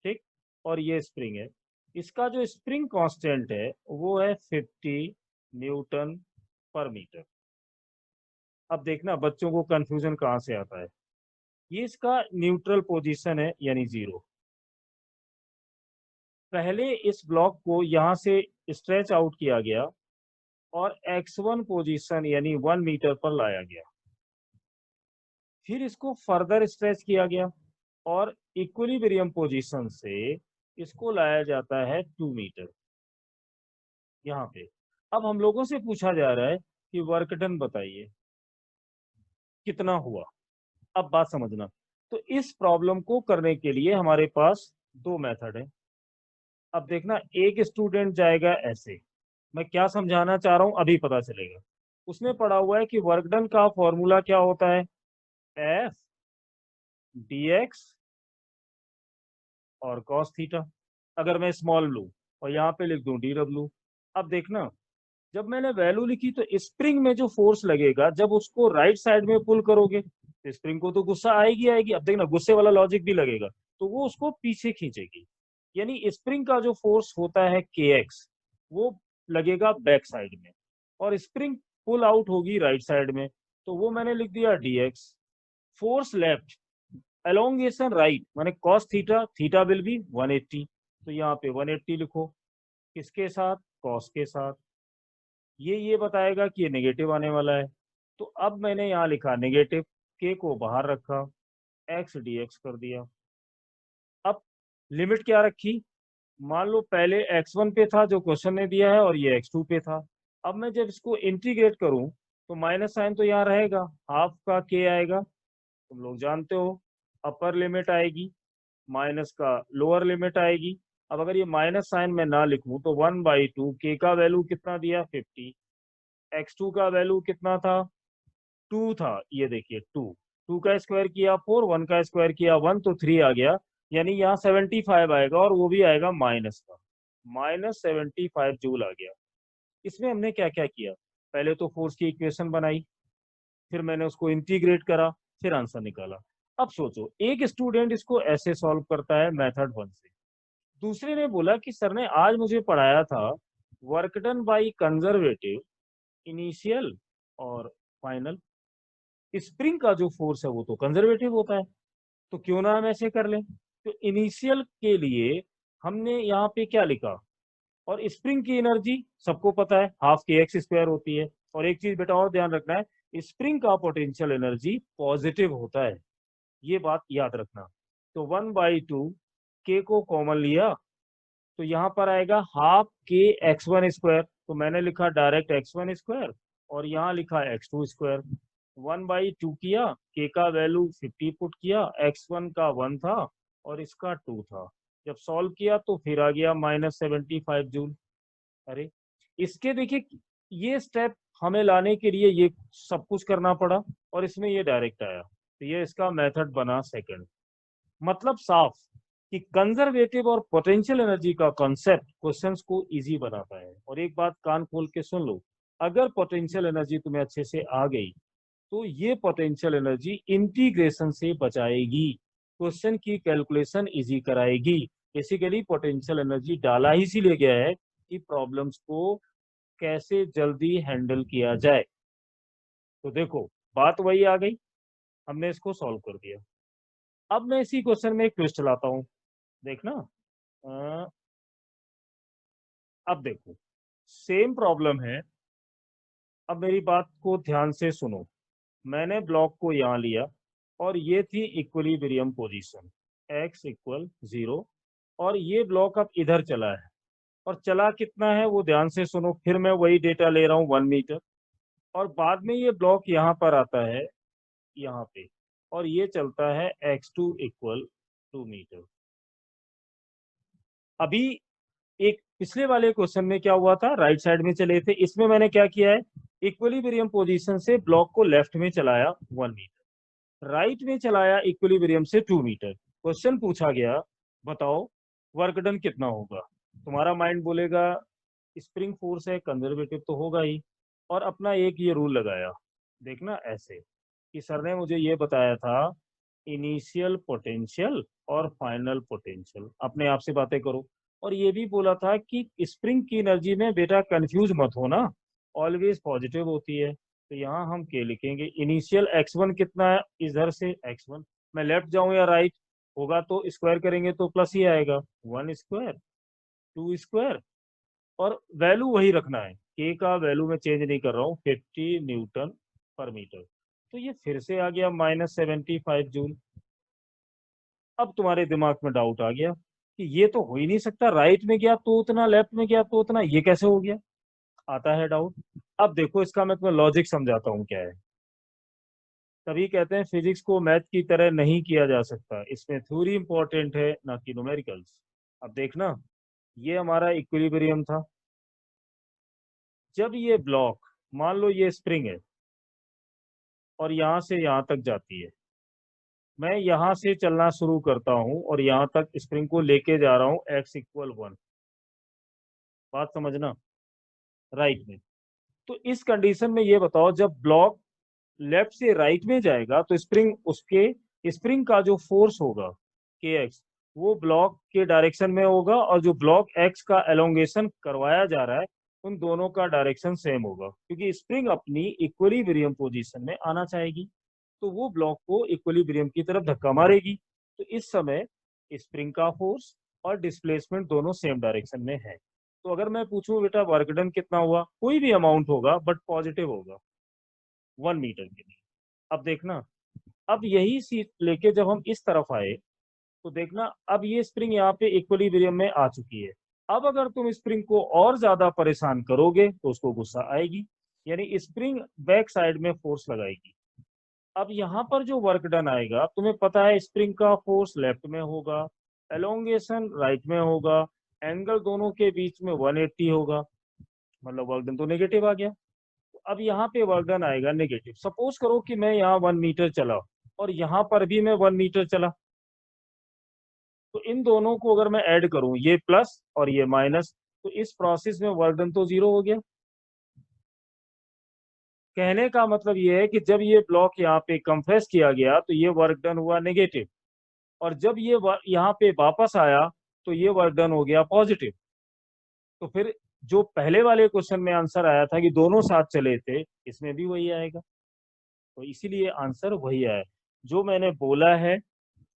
ठीक, और ये स्प्रिंग है। इसका जो स्प्रिंग कांस्टेंट है वो है 50 न्यूटन पर मीटर। अब देखना बच्चों को कंफ्यूजन कहाँ से आता है। ये इसका न्यूट्रल पोजीशन है, यानी 0। पहले इस ब्लॉक को यहाँ से स्ट्रेच आउट किया गया और x1 पोजीशन यानी 1 मीटर पर लाया गया। फिर इसको फर्दर स्ट्रेच किया गया और इक्विलिब्रियम पोजीशन से इसको लाया जाता है 2 मीटर यहाँ पे। अब हम लोगों से पूछा जा रहा है कि वर्क डन बताइए कितना हुआ। अब बात समझना, तो इस प्रॉब्लम को करने के लिए हमारे पास 2 मेथड है। अब देखना, एक स्टूडेंट जाएगा ऐसे, मैं क्या समझाना चाह रहा हूं अभी पता चलेगा। उसमें पढ़ा हुआ है कि वर्क डन का फॉर्मूला क्या होता है, एफ डी एक्स और कॉस थीटा। अगर मैं स्मॉल लू, और यहाँ पे लिख दूं DW। अब देखना, जब मैंने वैल्यू लिखी तो स्प्रिंग में जो फोर्स लगेगा जब उसको राइट साइड में पुल करोगे तो स्प्रिंग को तो गुस्सा आएगी आएगी। अब देखना गुस्से वाला लॉजिक भी लगेगा तो वो उसको पीछे खींचेगी। यानी स्प्रिंग का जो फोर्स होता है KX वो लगेगा बैक साइड में और स्प्रिंग पुल आउट होगी राइट साइड में, तो वो मैंने लिख दिया DX। Force left elongation right माने cos theta, theta will be 180, तो यहाँ पे 180 लिखो। किसके साथ? cos के साथ। ये बताएगा कि ये नेगेटिव आने वाला है, तो अब मैंने यहाँ लिखा नेगेटिव, k को बाहर रखा, x dx कर दिया। अब लिमिट क्या रखी? मान लो पहले x1 पे था जो क्वेश्चन ने दिया है और ये x2 पे था। अब मैं जब इसको इंटीग्रेट करूं तो माइनस साइन तो यहाँ रहेगा, हाफ का k आएगा, तुम लोग जानते हो अपर लिमिट आएगी माइनस का लोअर लिमिट आएगी। अब अगर ये माइनस साइन में ना लिखूं तो 1/2 k का वैल्यू कितना दिया 50, x2 का वैल्यू कितना था 2 था, ये देखिए 2, 2 का स्क्वायर किया 4, 1 का स्क्वायर किया 1 तो 3 आ गया। यानी यहाँ 75 आएगा और वो भी आएगा माइनस का, -75 जूल आ गया। इसमें हमने क्या क्या किया? पहले तो फोर्स की इक्वेशन बनाई, फिर मैंने उसको इंटीग्रेट करा, फिर आंसर निकाला। अब सोचो एक स्टूडेंट इसको ऐसे सॉल्व करता है मेथड 1 से, दूसरे ने बोला कि सर ने आज मुझे पढ़ाया था work done by conservative initial और फाइनल। स्प्रिंग का जो फोर्स है वो तो कंजर्वेटिव होता है, तो क्यों ना हम ऐसे कर लें। तो इनिशियल के लिए हमने यहाँ पे क्या लिखा, और स्प्रिंग की एनर्जी सबको पता है हाफ KX स्क्वायर होती है। और एक चीज बेटा और ध्यान रखना है, स्प्रिंग का पोटेंशियल एनर्जी पॉजिटिव होता है, ये बात याद रखना। तो 1/2 k को कॉमन लिया तो यहाँ पर आएगा हाफ KX1 स्क्वायर, तो मैंने लिखा डायरेक्ट x1 स्क्वायर और यहाँ लिखा x2 स्क्वायर। 1/2 किया, k का वैल्यू 50 पुट किया, x1 का 1 था और इसका 2 था। जब सॉल्व किया तो फिर आ गया -75 जूल। अरे इसके देखिए ये स्टेप हमें लाने के लिए ये सब कुछ करना पड़ा और इसमें ये डायरेक्ट आया, तो ये इसका मेथड बना सेकंड। मतलब साफ कि कंजर्वेटिव और पोटेंशियल एनर्जी का कॉन्सेप्ट क्वेश्चंस को इजी बनाता है। और एक बात कान खोल के सुन लो, अगर पोटेंशियल एनर्जी तुम्हें अच्छे से आ गई तो ये पोटेंशियल एनर्जी इंटीग्रेशन से बचाएगी, क्वेश्चन की कैलकुलेशन इजी कराएगी। बेसिकली पोटेंशियल एनर्जी डाला ही इसीलिए गया है कि प्रॉब्लम्स को कैसे जल्दी हैंडल किया जाए। तो देखो बात वही आ गई, हमने इसको सॉल्व कर दिया। अब मैं इसी क्वेश्चन में एक ट्विस्ट लाता हूं, देखना। अब देखो सेम प्रॉब्लम है, अब मेरी बात को ध्यान से सुनो। मैंने ब्लॉक को यहाँ लिया और ये थी इक्विलिब्रियम पोजीशन x = 0 और ये ब्लॉक अब इधर चला है और चला कितना है वो ध्यान से सुनो। फिर मैं वही डेटा ले रहा हूँ 1 मीटर और बाद में ये ब्लॉक यहाँ पर आता है यहाँ पे और ये चलता है x2 = 2 मीटर। अभी एक पिछले वाले क्वेश्चन में क्या हुआ था, राइट साइड में चले थे, इसमें मैंने क्या किया है इक्विलिब्रियम पोजीशन से ब्लॉक को लेफ्ट में चलाया 1 मीटर, राइट में चलाया इक्विलिब्रियम से 2 मीटर। क्वेश्चन पूछा गया बताओ वर्क डन कितना होगा। तुम्हारा माइंड बोलेगा स्प्रिंग फोर्स है कंजर्वेटिव तो होगा ही, और अपना एक ये रूल लगाया, देखना ऐसे कि सर ने मुझे ये बताया था इनिशियल पोटेंशियल और फाइनल पोटेंशियल, अपने आप से बातें करो। और ये भी बोला था कि स्प्रिंग की एनर्जी में बेटा कंफ्यूज मत होना, ऑलवेज पॉजिटिव होती है। तो यहाँ हम के लिखेंगे इनिशियल x1 कितना है, इधर से x1 मैं लेफ्ट जाऊं या राइट होगा तो स्क्वायर करेंगे तो प्लस ही आएगा 1 स्क्वायर 2 स्क्वायर और वैल्यू वही रखना है, k का वैल्यू मैं चेंज नहीं कर रहा हूँ 50 न्यूटन पर मीटर। तो ये फिर से आ गया -75 जूल। अब तुम्हारे दिमाग में डाउट आ गया कि ये तो हो ही नहीं सकता, राइट में गया तो उतना, लेफ्ट में गया तो उतना, ये कैसे हो गया? आता है डाउट। अब देखो इसका मैं तुम्हें लॉजिक समझाता हूँ क्या है। तभी कहते हैं फिजिक्स को मैथ की तरह नहीं किया जा सकता, इसमें थ्योरी इंपॉर्टेंट है ना कि न्यूमेरिकल्स। अब देखना ये हमारा इक्विलिब्रियम था, जब ये ब्लॉक मान लो ये स्प्रिंग है और यहां से यहां तक जाती है, मैं यहां से चलना शुरू करता हूं और यहां तक स्प्रिंग को लेके जा रहा हूं x = 1। बात समझना, राइट में। तो इस कंडीशन में ये बताओ, जब ब्लॉक लेफ्ट से राइट में जाएगा तो स्प्रिंग उसके स्प्रिंग का जो फोर्स होगा के एक्स, वो ब्लॉक के डायरेक्शन में होगा, और जो ब्लॉक एक्स का एलोंगेशन करवाया जा रहा है उन दोनों का डायरेक्शन सेम होगा, क्योंकि स्प्रिंग अपनी इक्विलिब्रियम पोजीशन में आना चाहेगी, तो वो ब्लॉक को इक्विलिब्रियम की तरफ धक्का मारेगी। तो इस समय स्प्रिंग का फोर्स और डिस्प्लेसमेंट दोनों सेम डायरेक्शन में है। तो अगर मैं पूछूं बेटा वर्क डन कितना हुआ, कोई भी अमाउंट होगा बट पॉजिटिव होगा 1 मीटर के लिए। अब देखना, अब यही सीट लेके जब हम इस तरफ आए तो देखना, अब ये स्प्रिंग यहाँ पे इक्विलिब्रियम में आ चुकी है। अब अगर तुम स्प्रिंग को और ज्यादा परेशान करोगे तो उसको गुस्सा आएगी, यानी स्प्रिंग बैक साइड में फोर्स लगाएगी। अब यहाँ पर जो वर्क डन आएगा, तुम्हें पता है स्प्रिंग का फोर्स लेफ्ट में होगा, एलोंगेशन राइट में होगा, एंगल दोनों के बीच में 180 होगा, मतलब वर्क डन तो नेगेटिव आ गया। तो अब यहाँ पे वर्क डन आएगा नेगेटिव। सपोज करो कि मैं यहाँ 1 मीटर चला और यहाँ पर भी मैं 1 मीटर चला, तो इन दोनों को अगर मैं ऐड करूं, ये प्लस और ये माइनस, तो इस प्रोसेस में वर्क डन तो 0 हो गया। कहने का मतलब ये है कि जब ये ब्लॉक यहाँ पे कंप्रेस किया गया तो ये वर्क डन हुआ नेगेटिव, और जब ये यहाँ पे वापस आया तो ये वर्क डन हो गया पॉजिटिव। तो फिर जो पहले वाले क्वेश्चन में आंसर आया था कि दोनों साथ चले थे, इसमें भी वही आएगा। तो इसीलिए आंसर वही आया। जो मैंने बोला है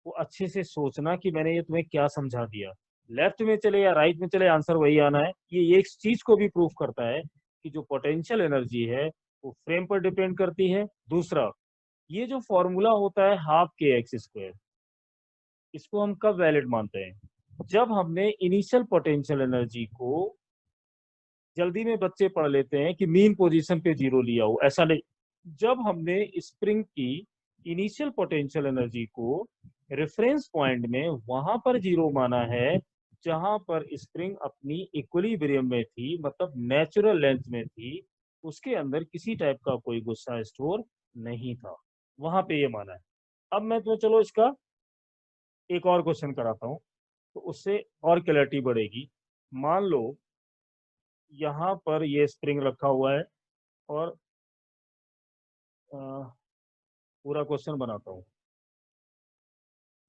वो अच्छे से सोचना कि मैंने ये तुम्हें क्या समझा दिया। लेफ्ट में चले या राइट में चले, आंसर वही आना है। ये एक चीज को भी प्रूफ करता है कि जो पोटेंशियल एनर्जी है वो फ्रेम पर डिपेंड करती है। दूसरा, ये जो फॉर्मूला होता है हाफ के एक्स स्क्वायर, इसको हम कब वैलिड मानते हैं? जब हमने इनिशियल पोटेंशियल एनर्जी को, जल्दी में बच्चे पढ़ लेते हैं कि मीन पोजीशन पे 0 लिया हो, ऐसा नहीं। जब हमने स्प्रिंग की इनिशियल पोटेंशियल एनर्जी को रेफरेंस पॉइंट में वहां पर 0 माना है, जहां पर स्प्रिंग अपनी इक्विलिब्रियम में थी, मतलब नेचुरल लेंथ में थी, उसके अंदर किसी टाइप का कोई गुस्सा स्टोर नहीं था, वहां पे ये माना है। अब मैं तो चलो इसका एक और क्वेश्चन कराता हूँ, तो उससे और क्लैरिटी बढ़ेगी। मान लो यहाँ पर ये स्प्रिंग रखा हुआ है, और पूरा क्वेश्चन बनाता हूँ।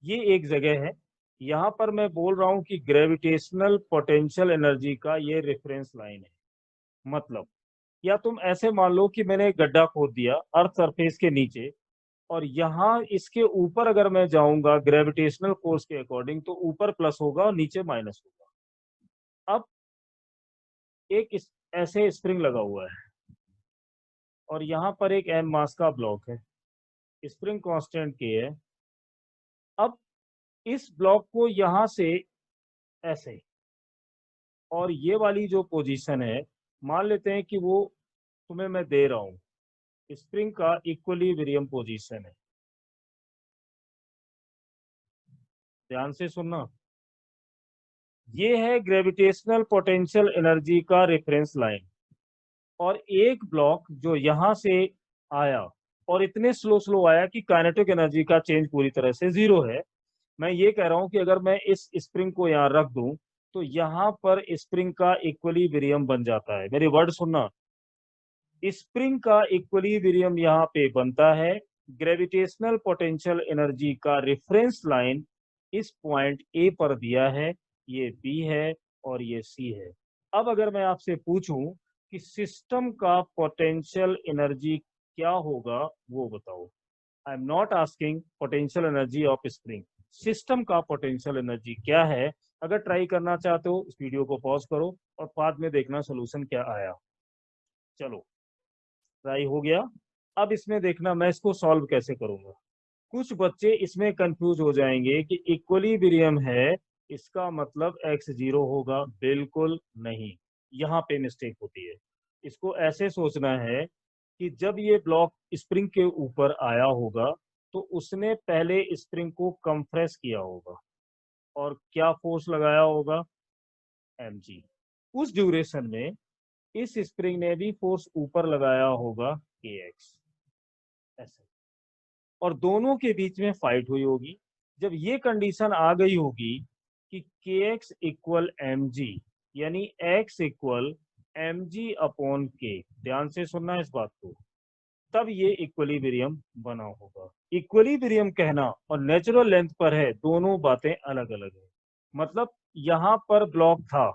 ये एक जगह है, यहाँ पर मैं बोल रहा हूँ कि ग्रेविटेशनल पोटेंशियल एनर्जी का ये रेफरेंस लाइन है। मतलब, या तुम ऐसे मान लो कि मैंने एक गड्ढा खोद दिया अर्थ सरफेस के नीचे, और यहाँ इसके ऊपर अगर मैं जाऊंगा ग्रेविटेशनल फोर्स के अकॉर्डिंग, तो ऊपर प्लस होगा और नीचे माइनस होगा। अब ऐसे स्प्रिंग लगा हुआ है, और यहाँ पर एक एम मास का ब्लॉक है, स्प्रिंग कांस्टेंट के है। अब इस ब्लॉक को यहाँ से ऐसे, और ये वाली जो पोजीशन है, मान लेते हैं कि वो तुम्हें मैं दे रहा हूँ स्प्रिंग का इक्विलिब्रियम पोजीशन है। ध्यान से सुनना, ये है ग्रेविटेशनल पोटेंशियल एनर्जी का रेफरेंस लाइन, और एक ब्लॉक जो यहां से आया और इतने स्लो स्लो आया कि काइनेटिक एनर्जी का चेंज पूरी तरह से 0 है। मैं ये कह रहा हूं कि अगर मैं इस स्प्रिंग को यहाँ रख दूं तो यहाँ पर स्प्रिंग का इक्विलिब्रियम बन जाता है। मेरी वर्ड सुनना, स्प्रिंग का इक्विलिब्रियम यहाँ पे बनता है। ग्रेविटेशनल पोटेंशियल एनर्जी का रेफरेंस लाइन इस पॉइंट ए पर दिया है, ये बी है और ये सी है। अब अगर मैं आपसे पूछूं कि सिस्टम का पोटेंशियल एनर्जी क्या होगा, वो बताओ। आई am not asking potential energy of spring, system का पोटेंशियल एनर्जी क्या है? अगर ट्राई करना चाहते हो इस वीडियो को पॉज करो और बाद में देखना सोल्यूशन क्या आया। चलो, ट्राई हो गया। अब इसमें देखना मैं इसको सॉल्व कैसे करूंगा। कुछ बच्चे इसमें कंफ्यूज हो जाएंगे कि इक्विलिब्रियम है, इसका मतलब x 0 होगा। बिल्कुल नहीं, यहाँ पे मिस्टेक होती है। इसको ऐसे सोचना है कि जब ये ब्लॉक स्प्रिंग के ऊपर आया होगा तो उसने पहले स्प्रिंग को कंप्रेस किया होगा, और क्या फोर्स लगाया होगा? mg। उस ड्यूरेशन में इस स्प्रिंग ने भी फोर्स ऊपर लगाया होगा kx, ऐसे, और दोनों के बीच में फाइट हुई होगी। जब ये कंडीशन आ गई होगी कि kx इक्वल mg, यानी x इक्वल mg/k, ध्यान से सुनना इस बात को, तब ये इक्विलिब्रियम बना होगा। इक्विलिब्रियम कहना और नेचुरल लेंथ पर है, दोनों बातें अलग अलग है। मतलब यहाँ पर ब्लॉक था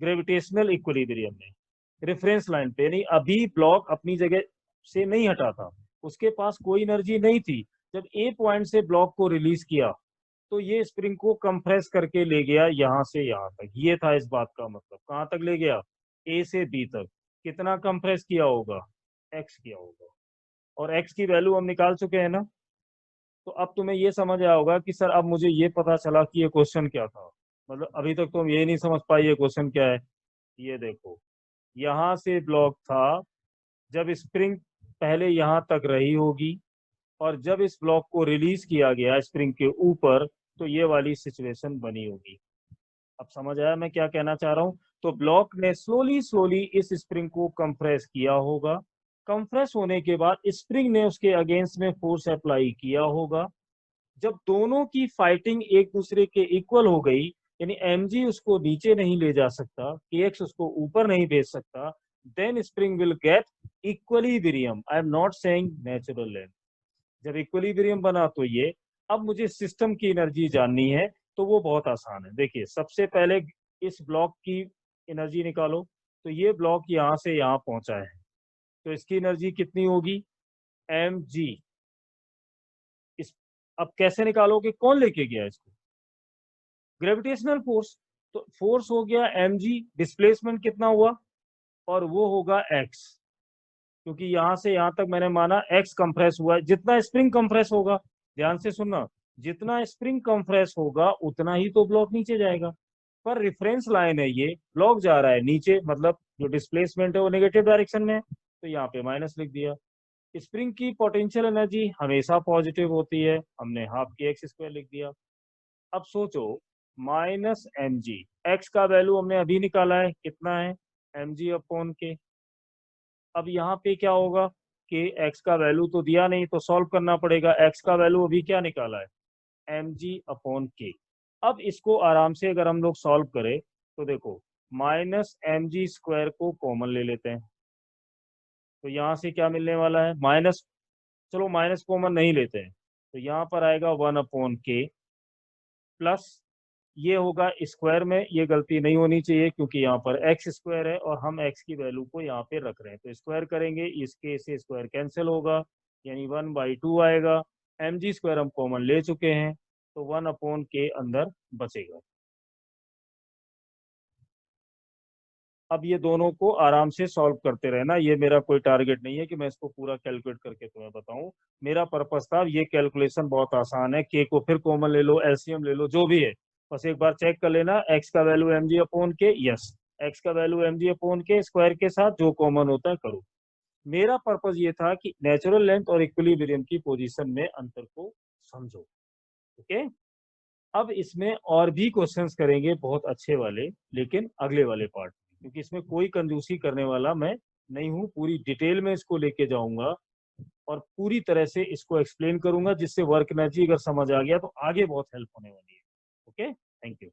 ग्रेविटेशनल इक्विलिब्रियम में, रेफरेंस लाइन पे, नहीं अभी ब्लॉक अपनी जगह से नहीं हटा था, उसके पास कोई एनर्जी नहीं थी। जब ए पॉइंट से ब्लॉक को रिलीज किया तो ये स्प्रिंग को कंप्रेस करके ले गया यहाँ से यहाँ तक। ये था इस बात का मतलब, कहाँ तक ले गया, ए से बी तक। कितना कंप्रेस किया होगा, एक्स किया होगा, और एक्स की वैल्यू हम निकाल चुके हैं ना। तो अब तुम्हें ये समझ आया होगा कि सर अब मुझे ये पता चला कि ये क्वेश्चन क्या था। मतलब अभी तक तुम ये नहीं समझ पाए ये क्वेश्चन क्या है। ये देखो, यहाँ से ब्लॉक था, जब स्प्रिंग पहले यहाँ तक रही होगी और जब इस ब्लॉक को रिलीज किया गया स्प्रिंग के ऊपर तो ये वाली सिचुएशन बनी होगी। अब समझ आया मैं क्या कहना चाह रहा हूँ। तो ब्लॉक ने स्लोली स्लोली इस स्प्रिंग को कंप्रेस किया होगा, कंप्रेस होने के बाद स्प्रिंग ने उसके अगेंस्ट में फोर्स अप्लाई किया होगा। जब दोनों की फाइटिंग एक दूसरे के इक्वल हो गई, यानी mg उसको नीचे नहीं ले जा सकता, kx उसको ऊपर नहीं भेज सकता, then spring will get equilibrium. I am not saying natural length. जब इक्विलिब्रियम बना तो ये, अब मुझे सिस्टम की एनर्जी जाननी है तो वो बहुत आसान है। देखिए सबसे पहले इस ब्लॉक की एनर्जी निकालो। तो ये ब्लॉक यहाँ से यहाँ पहुंचा है, तो इसकी एनर्जी कितनी होगी, mg। इस अब कैसे निकालोगे, कौन लेके गया इसको, ग्रेविटेशनल फोर्स। तो फोर्स हो गया mg, डिस्प्लेसमेंट कितना हुआ, और वो होगा x, क्योंकि यहां से यहां तक मैंने माना x कंप्रेस हुआ है। जितना स्प्रिंग कंप्रेस होगा, ध्यान से सुनना, जितना स्प्रिंग कंप्रेस होगा उतना ही तो ब्लॉक नीचे जाएगा। पर रेफरेंस लाइन है, ये ब्लॉक जा रहा है नीचे, मतलब जो डिस्प्लेसमेंट है वो नेगेटिव डायरेक्शन में है, तो यहाँ पे माइनस लिख दिया। स्प्रिंग की पोटेंशियल एनर्जी हमेशा पॉजिटिव होती है, हमने हाफ के एक्स स्क्वायर लिख दिया। अब सोचो, माइनस एम जी, एक्स का वैल्यू हमने अभी निकाला है, कितना है, mg/k। अब यहाँ पे क्या होगा कि x का वैल्यू तो दिया नहीं, तो सॉल्व करना पड़ेगा। x का वैल्यू अभी क्या निकाला है, mg/k। अब इसको आराम से अगर हम लोग सॉल्व करें तो देखो, -mg² को कॉमन ले लेते हैं, तो यहाँ से क्या मिलने वाला है, माइनस, चलो माइनस कॉमन नहीं लेते हैं, तो यहाँ पर आएगा 1/k प्लस, ये होगा स्क्वायर में, ये गलती नहीं होनी चाहिए क्योंकि यहाँ पर x² है और हम x की वैल्यू को यहाँ पे रख रहे हैं, तो स्क्वायर करेंगे, इसके से स्क्वायर कैंसिल होगा, यानी 1/2 आएगा। mg² हम कॉमन ले चुके हैं, तो 1/k अंदर बचेगा। अब ये दोनों को आराम से सॉल्व करते रहना, ये मेरा कोई टारगेट नहीं है कि मैं इसको पूरा कैलकुलेट करके तुम्हें बताऊं। मेरा पर्पस था, ये कैलकुलेशन बहुत आसान है, के को फिर कॉमन ले लो, एलसीएम ले लो, जो भी है, बस एक बार चेक कर लेना। एक्स का वैल्यू mg/k, यस, एक्स का वैल्यू mg/k स्क्वायर के साथ जो कॉमन होता है करो। मेरा पर्पस ये था कि नेचुरल लेंथ और इक्विलिब्रियम की पोजीशन में अंतर को समझो। ओके, अब इसमें और भी क्वेश्चंस करेंगे बहुत अच्छे वाले, लेकिन अगले वाले पार्ट में, क्योंकि इसमें कोई कंजूसी करने वाला मैं नहीं हूँ। पूरी डिटेल में इसको लेके जाऊंगा और पूरी तरह से इसको एक्सप्लेन करूंगा, जिससे वर्क एनर्जी अगर समझ आ गया तो आगे बहुत हेल्प होने वाली है। Okay, thank you.